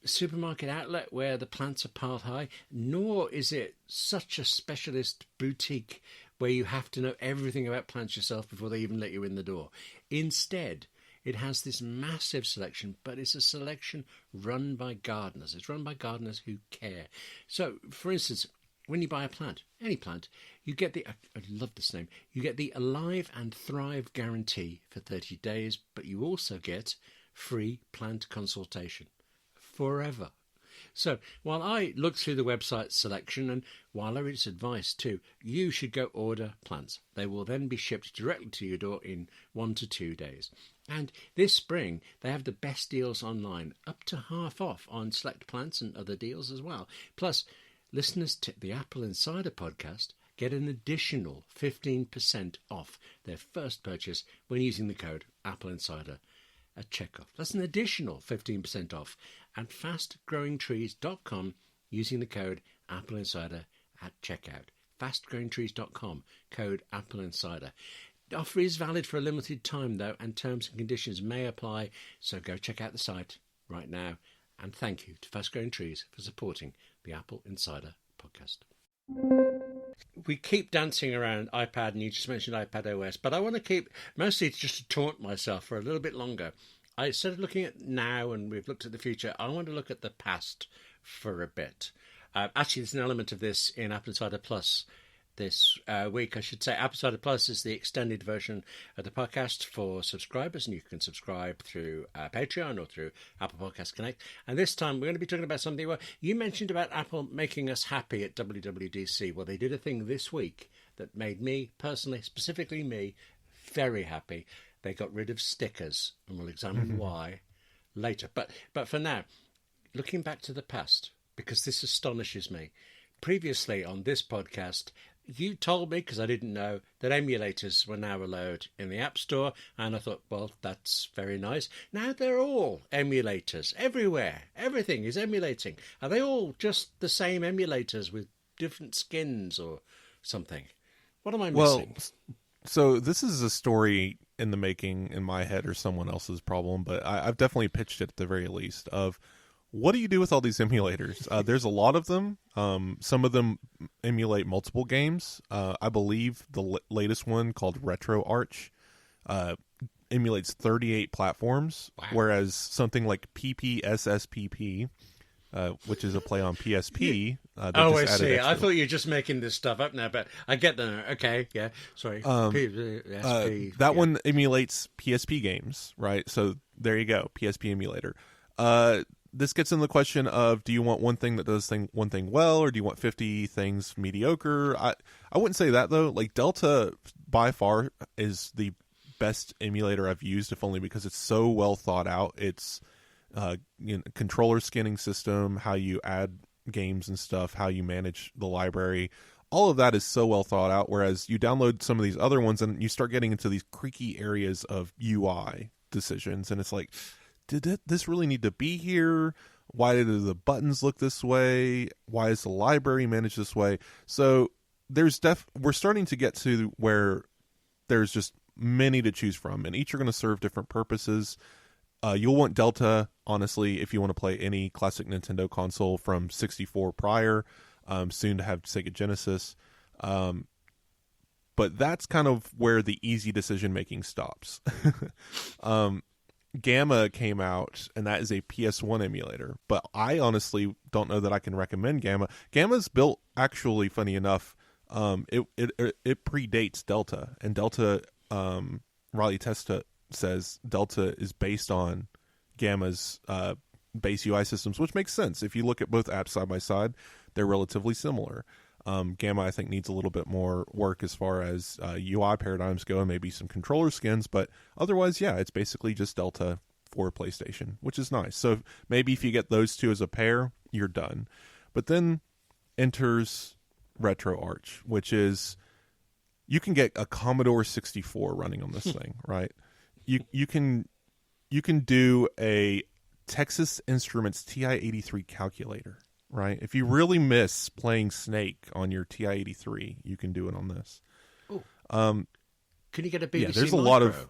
supermarket outlet where the plants are piled high, nor is it such a specialist boutique where you have to know everything about plants yourself before they even let you in the door. Instead, it has this massive selection, but it's a selection run by gardeners. It's run by gardeners who care. So, for instance, when you buy a plant, any plant, you get I love this name, you get the Alive and Thrive guarantee for 30 days, but you also get free plant consultation forever. So while I look through the website selection and while I read its advice too, you should go order plants. They will then be shipped directly to your door in 1 to 2 days. And this spring, they have the best deals online, up to half off on select plants and other deals as well. Plus, listeners to the Apple Insider podcast get an additional 15% off their first purchase when using the code AppleInsider at checkoff. That's an additional 15% off at fastgrowingtrees.com using the code AppleInsider at checkout. Fastgrowingtrees.com, code AppleInsider. The offer is valid for a limited time, though, and terms and conditions may apply, so go check out the site right now. And thank you to Fast Growing Trees for supporting the Apple Insider podcast. We keep dancing around iPad, and you just mentioned iPad OS, but I want to keep, mostly just to taunt myself for a little bit longer. Instead of looking at now and we've looked at the future, I want to look at the past for a bit. Actually, there's an element of this in Apple Insider Plus this week, I should say. Apple Insider Plus is the extended version of the podcast for subscribers, and you can subscribe through Patreon or through Apple Podcast Connect. And this time we're going to be talking about something where you mentioned about Apple making us happy at WWDC. Well, they did a thing this week that made me personally, specifically me, very happy. They got rid of stickers, and we'll examine why later. But for now, looking back to the past, because this astonishes me. Previously on this podcast, you told me, because I didn't know, that emulators were now allowed in the App Store, and I thought, well, that's very nice. Now they're all emulators everywhere. Everything is emulating. Are they all just the same emulators with different skins or something? What am I missing? Well, so this is a story in the making in my head or someone else's problem, but I've definitely pitched it at the very least of, what do you do with all these emulators? There's a lot of them. Some of them emulate multiple games. I believe the latest one called RetroArch emulates 38 platforms, wow. Whereas something like PPSSPP, which is a play on PSP. I see. I thought you were just making this stuff up now, but I get that. Okay, yeah, sorry. That one emulates PSP games, right? So there you go, PSP emulator. This gets into the question of, do you want one thing that does one thing well, or do you want 50 things mediocre? I wouldn't say that, though. Like, Delta, by far, is the best emulator I've used, if only because it's so well thought out. It's controller scanning system, how you add games and stuff, how you manage the library. All of that is so well thought out, whereas you download some of these other ones and you start getting into these creaky areas of UI decisions, and it's like, did this really need to be here? Why did the buttons look this way? Why is the library managed this way? So we're starting to get to where there's just many to choose from, and each are going to serve different purposes. You'll want Delta, honestly, if you want to play any classic Nintendo console from 64 prior, soon to have Sega Genesis. But that's kind of where the easy decision-making stops. Gamma came out, and that is a PS1 emulator, but I honestly don't know that I can recommend Gamma. Gamma's built, actually, funny enough, it predates Delta, and Delta, Riley Testa says Delta is based on Gamma's base UI systems, which makes sense. If you look at both apps side by side, they're relatively similar. Gamma, I think, needs a little bit more work as far as UI paradigms go, and maybe some controller skins, but otherwise, yeah, it's basically just Delta for PlayStation, which is nice. So maybe if you get those two as a pair, you're done. But then enters RetroArch, which is, you can get a Commodore 64 running on this thing, right? You can do a Texas Instruments TI-83 calculator. Right, if you really miss playing Snake on your TI-83, you can do it on this. Oh, can you get a BBC? Yeah, there's Micro? A lot of.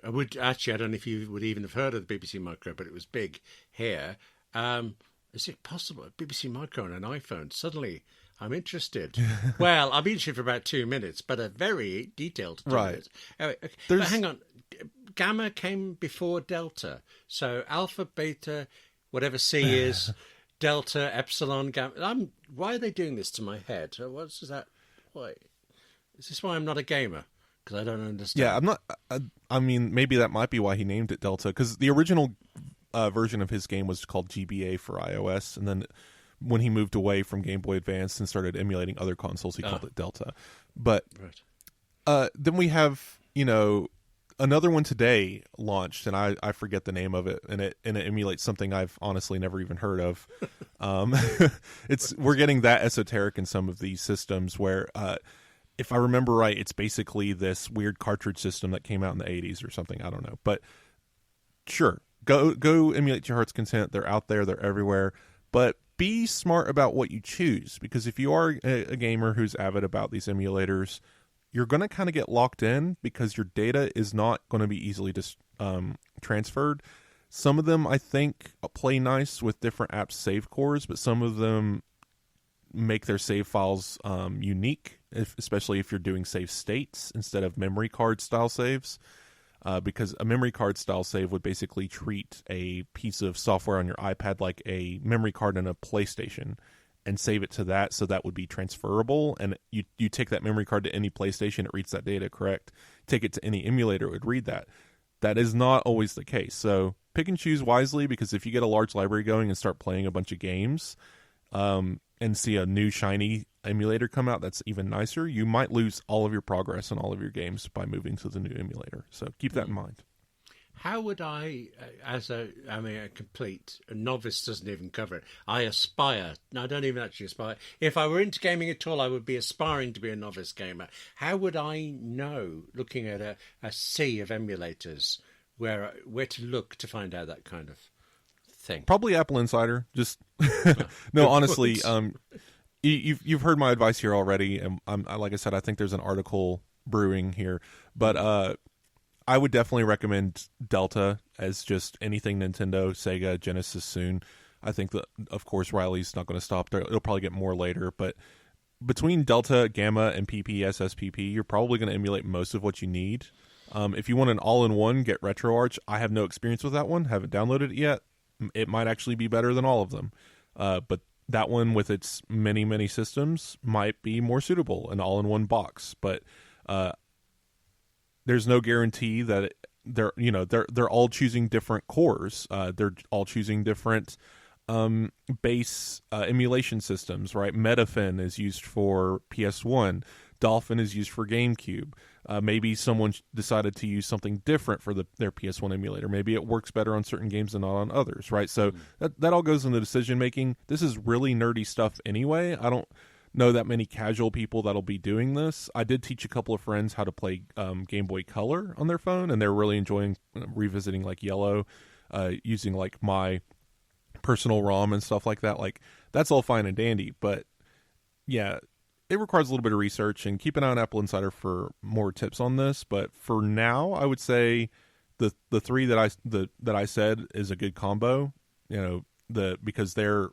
I don't know if you would even have heard of the BBC Micro, but it was big here. Is it possible? BBC Micro on an iPhone. Suddenly, I'm interested. Well, I'll be interested for about 2 minutes, but a very detailed 2 minutes. Anyway, okay. But hang on. Gamma came before Delta. So alpha, beta, whatever C is, delta, epsilon, gamma. Why are they doing this to my head? What's that? Why? Is this why I'm not a gamer? Because I don't understand. Yeah, I'm not. I mean, maybe that might be why he named it Delta. Because the original version of his game was called GBA for iOS, and then when he moved away from Game Boy Advance and started emulating other consoles, he called it Delta. But then we have, another one today launched, and I forget the name of it, and it emulates something I've honestly never even heard of. We're getting that esoteric in some of these systems where, if I remember right, it's basically this weird cartridge system that came out in the 80s or something. I don't know, but sure. Go emulate your heart's content. They're out there. They're everywhere. But be smart about what you choose, because if you are a gamer who's avid about these emulators, you're going to kind of get locked in because your data is not going to be easily transferred. Some of them, I think, play nice with different apps' save cores, but some of them make their save files unique, especially if you're doing save states instead of memory card style saves. Because a memory card style save would basically treat a piece of software on your iPad like a memory card in a PlayStation and save it to that, so that would be transferable. And you take that memory card to any PlayStation, it reads that data, correct? Take it to any emulator, it would read that. That is not always the case. So pick and choose wisely, because if you get a large library going and start playing a bunch of games and see a new shiny emulator come out that's even nicer, you might lose all of your progress in all of your games by moving to the new emulator. So keep that in mind. How would I, a complete novice doesn't even cover it. I aspire. No, I don't even actually aspire. If I were into gaming at all, I would be aspiring to be a novice gamer. How would I know, looking at a sea of emulators, where to look to find out that kind of thing? Probably AppleInsider. Just no, honestly. You've heard my advice here already, and like I said, I think there's an article brewing here, but I would definitely recommend Delta as just anything Nintendo, Sega, Genesis soon. I think that, of course, Riley's not going to stop there. It'll probably get more later, but between Delta, Gamma, and PP, SSPP, you're probably going to emulate most of what you need. If you want an all-in-one, get RetroArch. I have no experience with that one. Haven't downloaded it yet. It might actually be better than all of them. But that one with its many, many systems might be more suitable, an all-in-one box. But there's no guarantee that they're all choosing different cores. They're all choosing different base emulation systems, right? Metafin is used for PS1. Dolphin is used for GameCube. Maybe someone decided to use something different for their PS1 emulator. Maybe it works better on certain games than not on others, right? So that all goes into decision making. This is really nerdy stuff anyway. I don't know that many casual people that'll be doing this. I did teach a couple of friends how to play Game Boy Color on their phone, and they're really enjoying revisiting like Yellow, using like my personal ROM and stuff like that. Like, that's all fine and dandy, but yeah, it requires a little bit of research, and keep an eye on AppleInsider for more tips on this. But for now, I would say the three that I said is a good combo. Because they're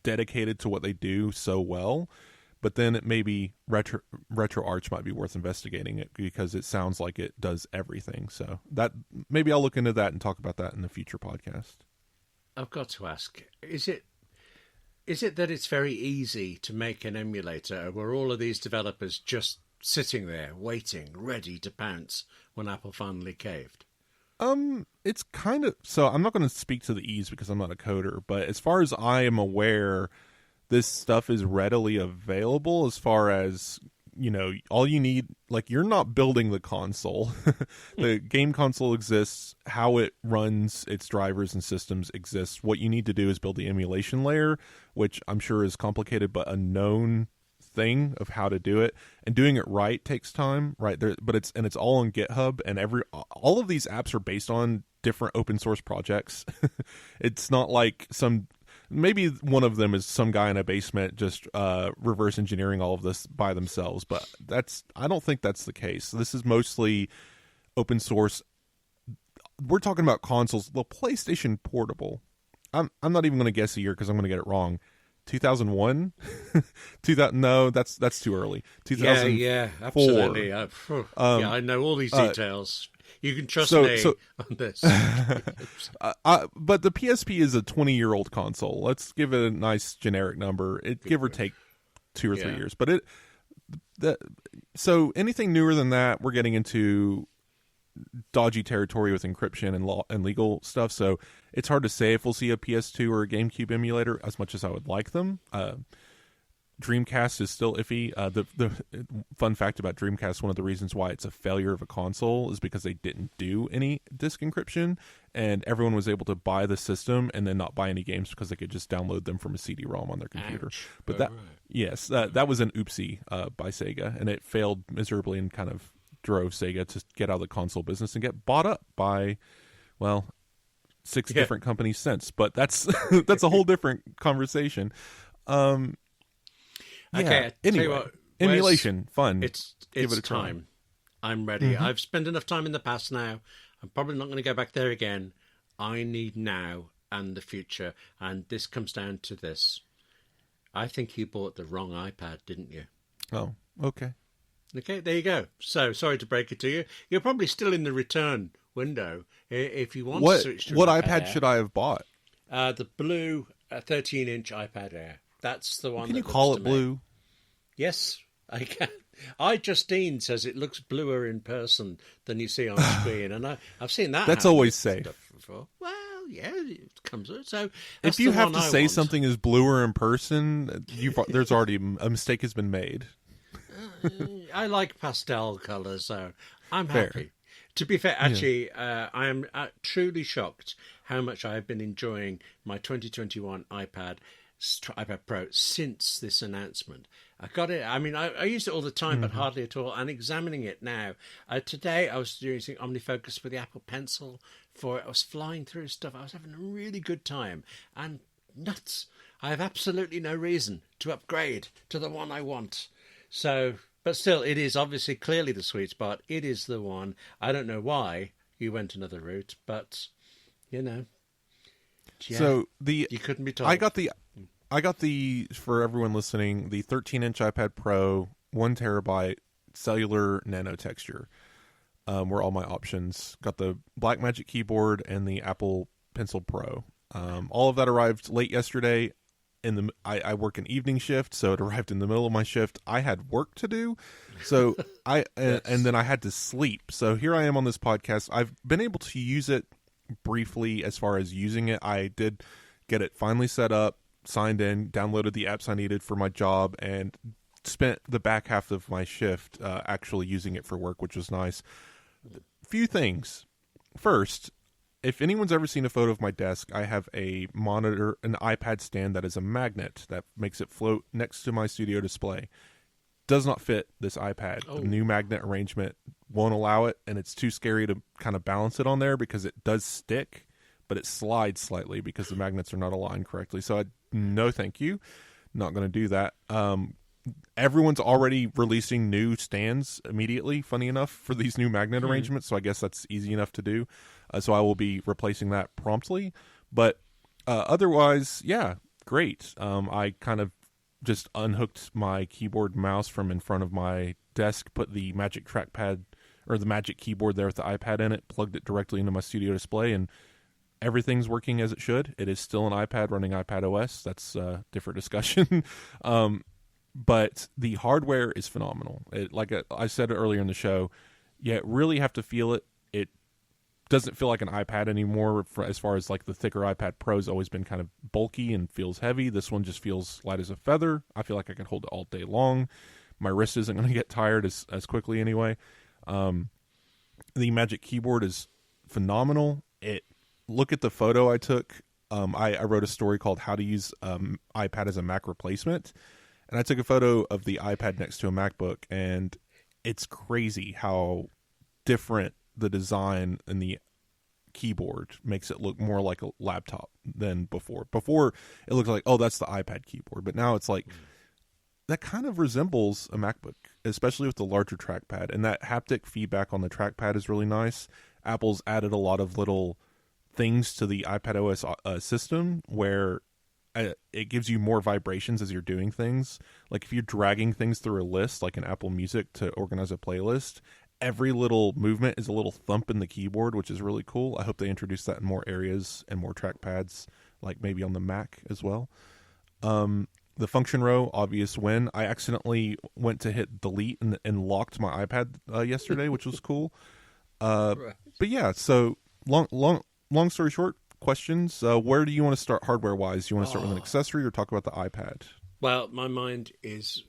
dedicated to what they do so well. But then it maybe RetroArch might be worth investigating it, because it sounds like it does everything. So that maybe I'll look into that and talk about that in a future podcast. I've got to ask: Is it that it's very easy to make an emulator, or were all of these developers just sitting there waiting, ready to pounce when Apple finally caved? It's kind of, so I'm not going to speak to the ease because I'm not a coder, but as far as I am aware, this stuff is readily available. As far as, all you need, like, you're not building the console. The game console exists. How it runs its drivers and systems exists. What you need to do is build the emulation layer, which I'm sure is complicated, but a known thing of how to do it, and doing it right takes time, right there. But it's all on GitHub, and all of these apps are based on different open source projects. It's not like maybe one of them is some guy in a basement just reverse engineering all of this by themselves, but I don't think that's the case. This is mostly open source. We're talking about consoles. The PlayStation Portable I'm not even going to guess a year because I'm going to get it wrong. 2001? 2000? No, that's too early. 2004. Yeah, absolutely. Yeah, I know all these details. You can trust me on this. But the PSP is a 20-year-old console. Let's give it a nice generic number. Give or take 2 or 3 years. But so anything newer than that, we're getting into dodgy territory with encryption and law and legal stuff. So it's hard to say if we'll see a PS2 or a GameCube emulator as much as I would like them. Dreamcast is still iffy. The fun fact about Dreamcast, one of the reasons why it's a failure of a console is because they didn't do any disk encryption, and everyone was able to buy the system and then not buy any games because they could just download them from a CD-ROM on their computer. Ouch. But that was an oopsie by Sega, and it failed miserably and kind of drove Sega to get out of the console business and get bought up by, well, 6 different companies since. But that's a whole different conversation. Okay, anyway, what, emulation, fun. It's Give it a time. try. I'm ready. I've spent enough time in the past now. I'm probably not going to go back there again. I need now and the future. And this comes down to this. I think you bought the wrong iPad, didn't you? Oh, okay. Okay, there you go. So, sorry to break it to you. You're probably still in the return window if you want to switch to what an iPad should I have bought? The blue 13-inch iPad Air. That's the one. Can you call it blue? Yes, I can. Justine says it looks bluer in person than you see on screen, and I've seen that. That's always safe. Before. Well, yeah, it comes. So if you have to say something is bluer in person, there's already a mistake has been made. I like pastel colours, so I'm happy. To be fair, actually, I am truly shocked how much I have been enjoying my 2021 iPad Pro since this announcement. I got it. I mean, I use it all the time, but hardly at all. And examining it now, today I was using OmniFocus with the Apple Pencil for it. I was flying through stuff. I was having a really good time. And nuts. I have absolutely no reason to upgrade to the one I want. So, but still, it is obviously clearly the sweet spot. It is the one. I don't know why you went another route, but, you know. Yeah, so you couldn't be told. I got the, for everyone listening, the 13-inch iPad Pro, 1 terabyte, cellular nano texture. Were all my options. Got the Blackmagic keyboard and the Apple Pencil Pro. All of that arrived late yesterday. I work an evening shift, so it arrived in the middle of my shift. I had work to do, so and then I had to sleep. So here I am on this podcast. I've been able to use it briefly as far as using it. I did get it finally set up, signed in, downloaded the apps I needed for my job, and spent the back half of my shift actually using it for work, which was nice. Few things. First, if anyone's ever seen a photo of my desk, I have a monitor, an iPad stand that is a magnet that makes it float next to my studio display. Does not fit this iPad. The new magnet arrangement won't allow it, and it's too scary to kind of balance it on there because it does stick, but it slides slightly because the magnets are not aligned correctly. So no thank you. Not going to do that. Everyone's already releasing new stands immediately, funny enough, for these new magnet arrangements, so I guess that's easy enough to do. So I will be replacing that promptly. But otherwise, yeah, great. I kind of just unhooked my keyboard and mouse from in front of my desk, put the Magic Trackpad or the Magic Keyboard there with the iPad in it, plugged it directly into my studio display, and everything's working as it should. It is still an iPad running iPad OS. That's a different discussion. But the hardware is phenomenal. Like I said earlier in the show, you really have to feel it. It doesn't feel like an iPad anymore as far as like the thicker iPad Pro's always been kind of bulky and feels heavy. This one just feels light as a feather. I feel like I can hold it all day long. My wrist isn't going to get tired as quickly anyway. The Magic Keyboard is phenomenal. Look at the photo I took. I wrote a story called How to Use iPad as a Mac Replacement. And I took a photo of the iPad next to a MacBook, and it's crazy how different the design and the keyboard makes it look more like a laptop than before. Before, it looked like, oh, that's the iPad keyboard. But now it's like, that kind of resembles a MacBook, especially with the larger trackpad. And that haptic feedback on the trackpad is really nice. Apple's added a lot of little things to the iPad OS system where it gives you more vibrations as you're doing things. Like if you're dragging things through a list, like in Apple Music to organize a playlist, every little movement is a little thump in the keyboard, which is really cool. I hope they introduce that in more areas and more trackpads, like maybe on the Mac as well. The function row, obvious win. I accidentally went to hit delete and locked my iPad yesterday, which was cool. But yeah, so long story short, questions. Where do you want to start hardware-wise? Do you want to start with an accessory or talk about the iPad? Well, my mind is,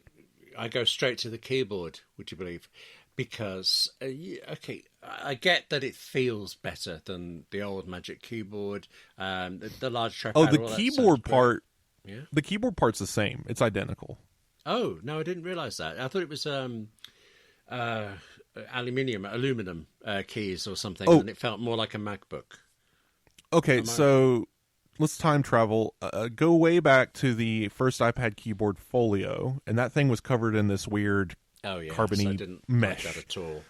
I go straight to the keyboard, would you believe? Because, okay, I get that it feels better than the old Magic Keyboard, the large trackpad. Oh, the keyboard part. Yeah. The keyboard part's the same. It's identical. Oh, no, I didn't realize that. I thought it was aluminum keys or something, and it felt more like a MacBook. Okay, so let's time travel. Go way back to the first iPad keyboard Folio, and that thing was covered in this weird carbony I didn't mesh. like that at all.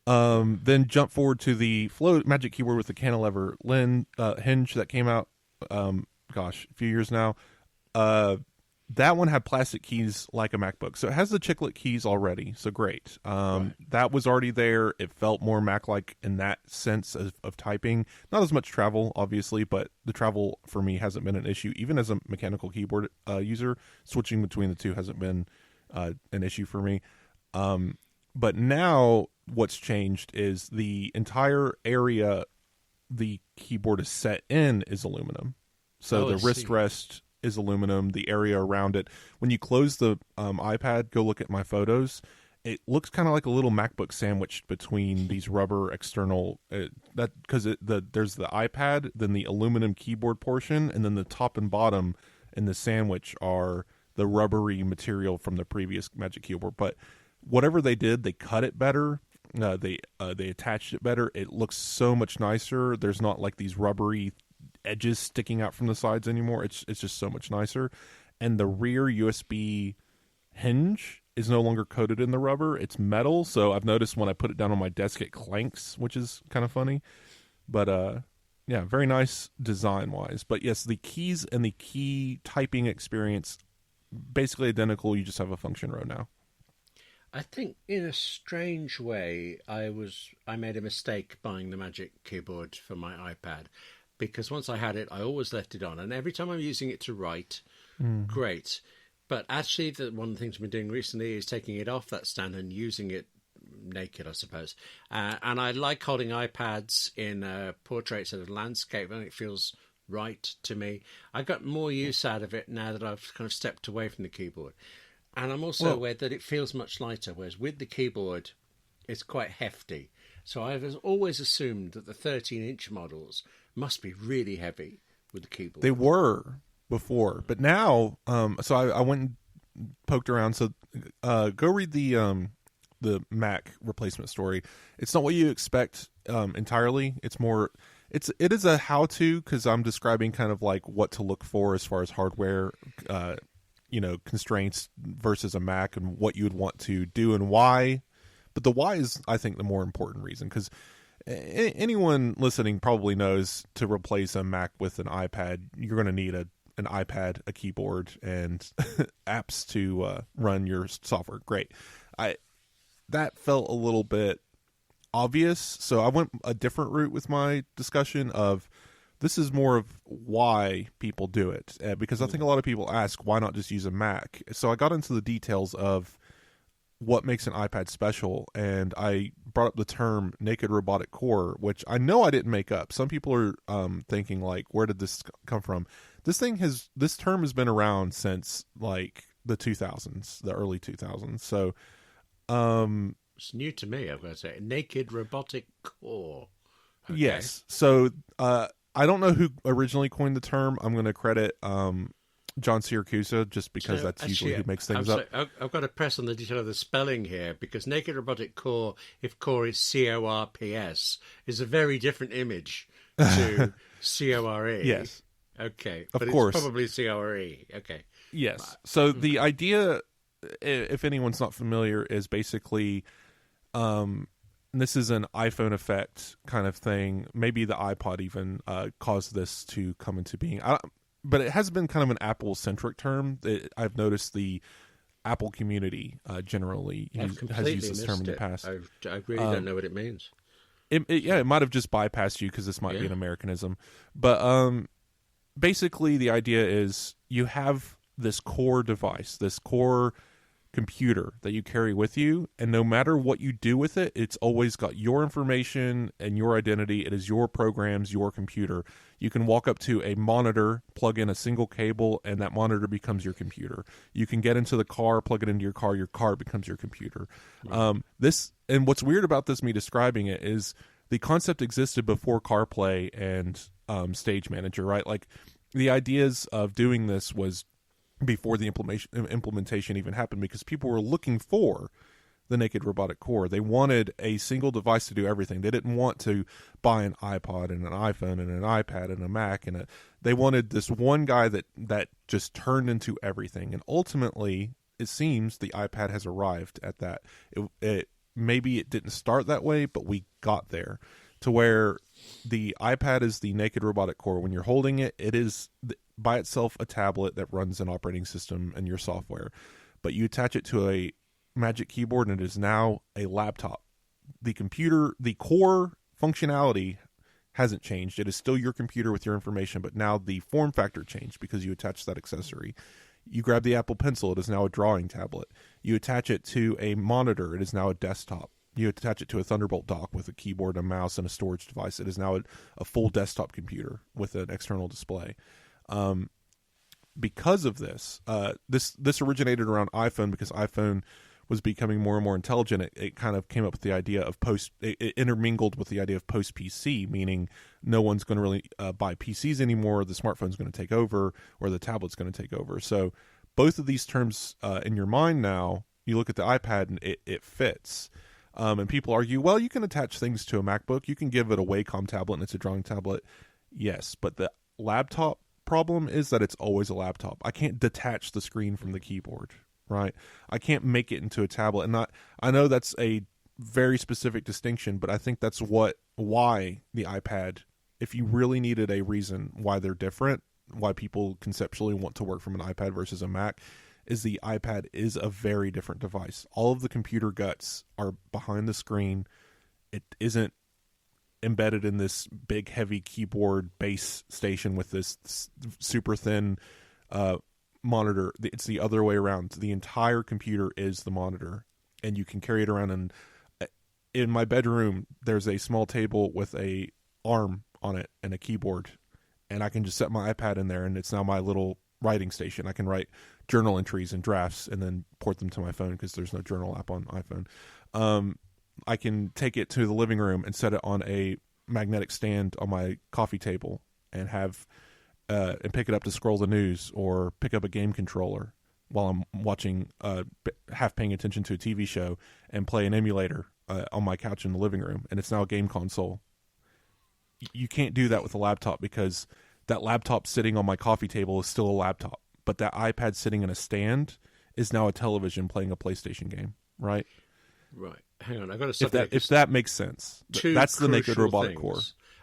No. Then jump forward to the Magic Keyboard with the cantilever hinge that came out, a few years now. That one had plastic keys like a MacBook. So it has the chiclet keys already. So great. That was already there. It felt more Mac-like in that sense of typing. Not as much travel, obviously, but the travel for me hasn't been an issue. Even as a mechanical keyboard user, switching between the two hasn't been an issue for me. But now what's changed is the entire area the keyboard is set in is aluminum. So the wrist rest is aluminum, the area around it. When you close the iPad, go look at my photos. It looks kind of like a little MacBook sandwiched between these rubber external. There's the iPad, then the aluminum keyboard portion, and then the top and bottom in the sandwich are the rubbery material from the previous Magic Keyboard. But whatever they did, they cut it better. They attached it better. It looks so much nicer. There's not like these rubbery edges sticking out from the sides anymore. It's just so much nicer. And the rear USB hinge is no longer coated in the rubber. It's metal. So I've noticed when I put it down on my desk, it clanks, which is kind of funny. But yeah, very nice design wise. But yes, the keys and the key typing experience basically identical. You just have a function row now. I think in a strange way, I made a mistake buying the Magic Keyboard for my iPad, because once I had it, I always left it on, and every time I'm using it to write, great. But actually, one of the things I've been doing recently is taking it off that stand and using it naked, I suppose. And I like holding iPads in portrait sort of landscape, and it feels right to me. I got more use out of it now that I've kind of stepped away from the keyboard. And I'm also aware that it feels much lighter, whereas with the keyboard, it's quite hefty. So I've always assumed that the 13-inch models must be really heavy with the keyboard. They were before, but now, so I went and poked around. So go read the Mac replacement story. It's not what you expect entirely. It's more, it is a how-to, because I'm describing kind of like what to look for as far as hardware constraints versus a Mac and what you would want to do and why. But the why is, I think, the more important reason, because anyone listening probably knows to replace a Mac with an iPad, you're going to need an iPad, a keyboard, and apps to run your software. Great. That felt a little bit obvious, so I went a different route with my discussion of this is more of why people do it, because I think a lot of people ask, why not just use a Mac? So I got into the details of what makes an iPad special, and I brought up the term naked robotic core, which I know I didn't make up. Some people are thinking, like, where did this come from? This term has been around since, like, the 2000s, the early 2000s. So it's new to me, I've got to say. Naked robotic core. Okay. Yes. So I don't know who originally coined the term. I'm going to credit John Siracusa, just because that's usually who makes things up. I've got to press on the detail of the spelling here, because naked robotic core, if core is CORPS, is a very different image to CORE. Yes. Okay. Of but course. It's probably CORE. Okay. Yes. So the idea, if anyone's not familiar, is basically and this is an iPhone effect kind of thing. Maybe the iPod even caused this to come into being. But it has been kind of an Apple-centric term. I've noticed the Apple community generally has used this term in the past. I really don't know what it means. It might have just bypassed you because this might be an Americanism. But basically the idea is you have this core device, this core computer that you carry with you, and no matter what you do with it, it's always got your information and your identity. It is your programs, your computer. You can walk up to a monitor, plug in a single cable, and that monitor becomes your computer. You can get into the car, plug it into your car becomes your computer. Right. And what's weird about this, me describing it, is the concept existed before CarPlay and Stage Manager, right? Like, the ideas of doing this was before the implementation even happened, because people were looking for the naked robotic core. They wanted a single device to do everything. They didn't want to buy an iPod and an iPhone and an iPad and a Mac, and they wanted this one guy that just turned into everything. And ultimately, it seems the iPad has arrived at that. Maybe it didn't start that way, but we got there to where the iPad is the naked robotic core. When you're holding it, it is by itself a tablet that runs an operating system and your software. But you attach it to a Magic Keyboard, and it is now a laptop. The computer, the core functionality hasn't changed. It is still your computer with your information, but now the form factor changed because you attach that accessory. You grab the Apple Pencil, it is now a drawing tablet. You attach it to a monitor, it is now a desktop. You attach it to a Thunderbolt dock with a keyboard, a mouse, and a storage device. It is now a full desktop computer with an external display. Because of this, this originated around iPhone, because iPhone was becoming more and more intelligent. It kind of came up with the idea of it intermingled with the idea of post-PC, meaning no one's going to really buy PCs anymore. The smartphone's going to take over, or the tablet's going to take over. So both of these terms in your mind now, you look at the iPad and it fits. And people argue, well, you can attach things to a MacBook. You can give it a Wacom tablet and it's a drawing tablet. Yes, but the laptop problem is that it's always a laptop. I can't detach the screen from the keyboard, right? I can't make it into a tablet. And I know that's a very specific distinction, but I think that's why the iPad, if you really needed a reason why they're different, why people conceptually want to work from an iPad versus a Mac, is the iPad is a very different device. All of the computer guts are behind the screen. It isn't embedded in this big, heavy keyboard base station with this super thin monitor. It's the other way around. The entire computer is the monitor, and you can carry it around. And in my bedroom, there's a small table with a arm on it and a keyboard, and I can just set my iPad in there, and it's now my little writing station. I can write journal entries and drafts and then port them to my phone because there's no journal app on iPhone. I can take it to the living room and set it on a magnetic stand on my coffee table and have and pick it up to scroll the news, or pick up a game controller while I'm watching, half paying attention to a TV show, and play an emulator on my couch in the living room, and it's now a game console. You can't do that with a laptop, because that laptop sitting on my coffee table is still a laptop, but that iPad sitting in a stand is now a television playing a PlayStation game, right? Right. Hang on, I've got to stop if that makes sense. That's the naked robotic core.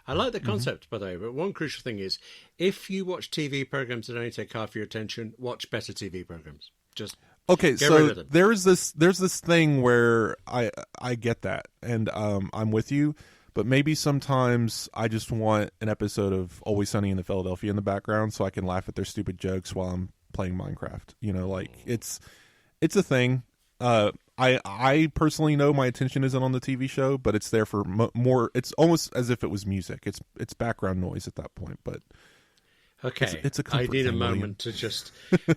I like the concept, by the way, but one crucial thing is, if you watch TV programs that only take half your attention, watch better TV programs. Just okay. Get rid of So them. there's this thing where I get that, and I'm with you. But maybe sometimes I just want an episode of Always Sunny in Philadelphia in the background so I can laugh at their stupid jokes while I'm playing Minecraft. You know, like it's a thing. I personally know my attention isn't on the TV show, but it's there for more. It's almost as if it was music. It's background noise at that point. But okay, it's a I comfort need a thing, moment to just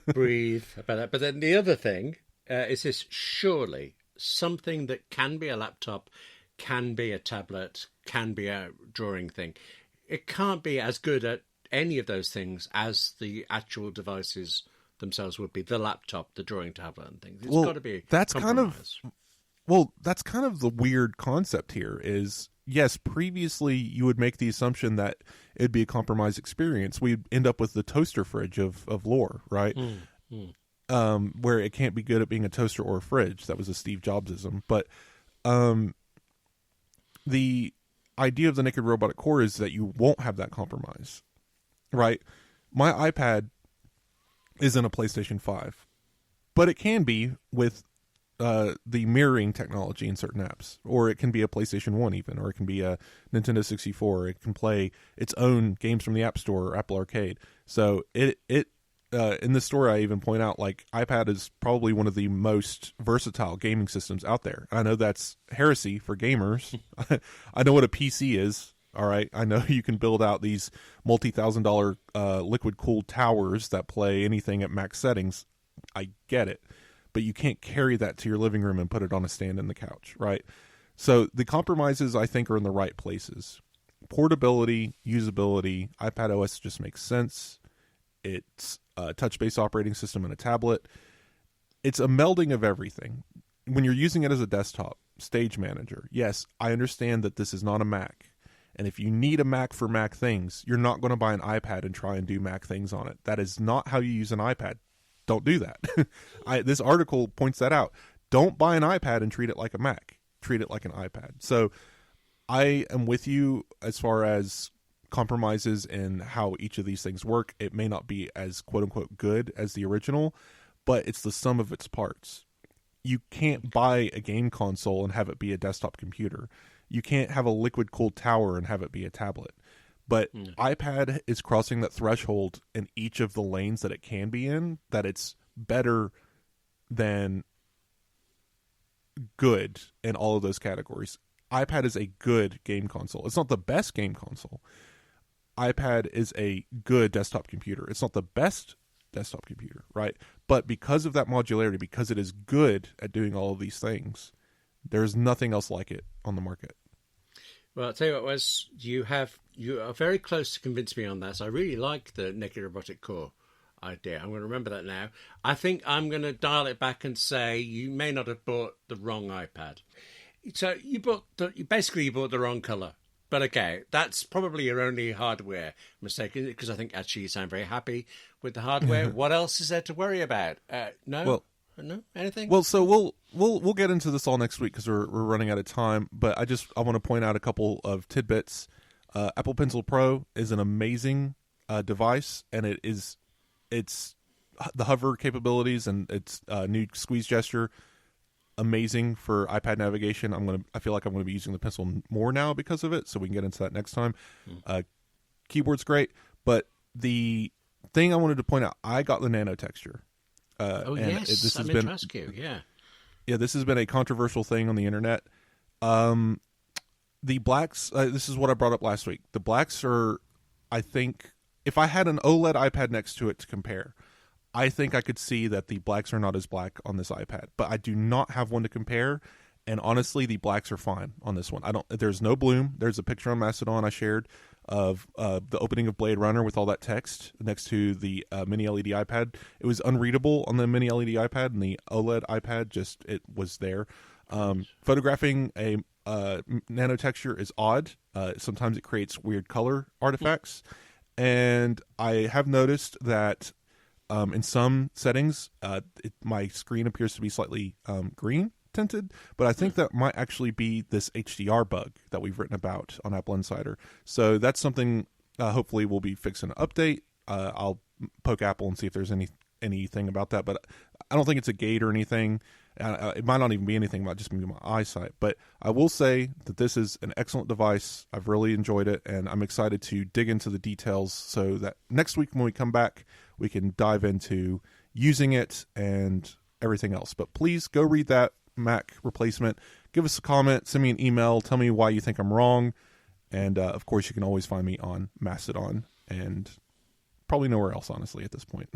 breathe about that. But then the other thing is this: surely something that can be a laptop, can be a tablet, can be a drawing thing. It can't be as good at any of those things as the actual devices themselves would be. The laptop, the drawing tablet, and things. It's got to be. That's kind of the weird concept here. Is yes, previously you would make the assumption that it'd be a compromised experience. We'd end up with the toaster fridge of lore, right? Where it can't be good at being a toaster or a fridge. That was a Steve Jobsism, but the idea of the naked robotic core is that you won't have that compromise, right? My iPad isn't a PlayStation 5, but it can be with the mirroring technology in certain apps, or it can be a PlayStation 1 even, or it can be a Nintendo 64. It can play its own games from the App Store or Apple Arcade. So it in this story, I even point out, like, iPad is probably one of the most versatile gaming systems out there. I know that's heresy for gamers. I know what a PC is. All right, I know you can build out these multi-$1,000 liquid-cooled towers that play anything at max settings. I get it. But you can't carry that to your living room and put it on a stand in the couch, right? So the compromises, I think, are in the right places. Portability, usability, iPad OS just makes sense. It's a touch-based operating system and a tablet. It's a melding of everything. When you're using it as a desktop, Stage Manager, yes, I understand that this is not a Mac. And if you need a Mac for Mac things, you're not going to buy an iPad and try and do Mac things on it. That is not how you use an iPad. Don't do that. This article points that out. Don't buy an iPad and treat it like a Mac. Treat it like an iPad. So I am with you as far as compromises and how each of these things work. It may not be as quote-unquote good as the original, but it's the sum of its parts. You can't buy a game console and have it be a desktop computer. You can't have a liquid-cooled tower and have it be a tablet. But iPad is crossing that threshold in each of the lanes that it can be in, that it's better than good in all of those categories. iPad is a good game console. It's not the best game console. iPad is a good desktop computer. It's not the best desktop computer, right? But because of that modularity, because it is good at doing all of these things, there's nothing else like it on the market. Well, I'll tell you what, Wes, you are very close to convince me on that. So I really like the naked robotic core idea. I'm going to remember that now. I think I'm going to dial it back and say you may not have bought the wrong iPad. So you bought the wrong color. But okay, that's probably your only hardware mistake, because I think actually you sound very happy with the hardware. What else is there to worry about? No? Well, no? Anything? Well, so we'll get into this all next week because we're running out of time. But I want to point out a couple of tidbits. Apple Pencil Pro is an amazing device, and it's the hover capabilities and its new squeeze gesture, amazing for iPad navigation. I feel like I'm going to be using the pencil more now because of it, so we can get into that next time. Keyboard's great, but the thing I wanted to point out, I got the nano texture. Yes, I'm going to ask you, Yeah, this has been a controversial thing on the internet. The blacks, this is what I brought up last week. The blacks are, I think, if I had an OLED iPad next to it to compare, I think I could see that the blacks are not as black on this iPad. But I do not have one to compare, and honestly, the blacks are fine on this one. There's no bloom. There's a picture on Mastodon I shared of the opening of Blade Runner with all that text next to the mini LED iPad. It was unreadable on the mini LED iPad, and the OLED iPad it was there. Photographing a nano texture is odd. Sometimes it creates weird color artifacts, and I have noticed that in some settings my screen appears to be slightly green tinted, but I think that might actually be this HDR bug that we've written about on AppleInsider. So that's something hopefully we'll be fixing an update. I'll poke Apple and see if there's anything about that, but I don't think it's a gate or anything. It might not even be anything about just my eyesight, but I will say that this is an excellent device. I've really enjoyed it, and I'm excited to dig into the details so that next week when we come back, we can dive into using it and everything else. But please go read that Mac replacement. Give us a comment, send me an email, tell me why you think I'm wrong, and of course you can always find me on Mastodon and probably nowhere else, honestly, at this point.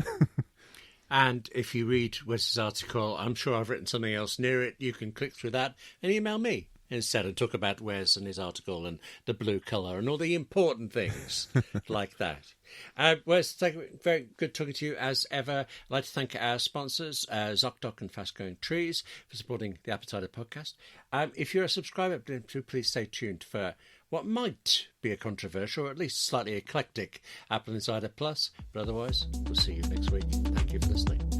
And if you read Wes's article, I'm sure I've written something else near it. You can click through that and email me instead and talk about Wes and his article and the blue colour and all the important things like that. Wes, very good talking to you as ever. I'd like to thank our sponsors, ZocDoc and Fast Growing Trees, for supporting the AppleInsider podcast. If you're a subscriber, please stay tuned for what might be a controversial or at least slightly eclectic Apple Insider Plus. But otherwise, we'll see you next week. Thank you for listening.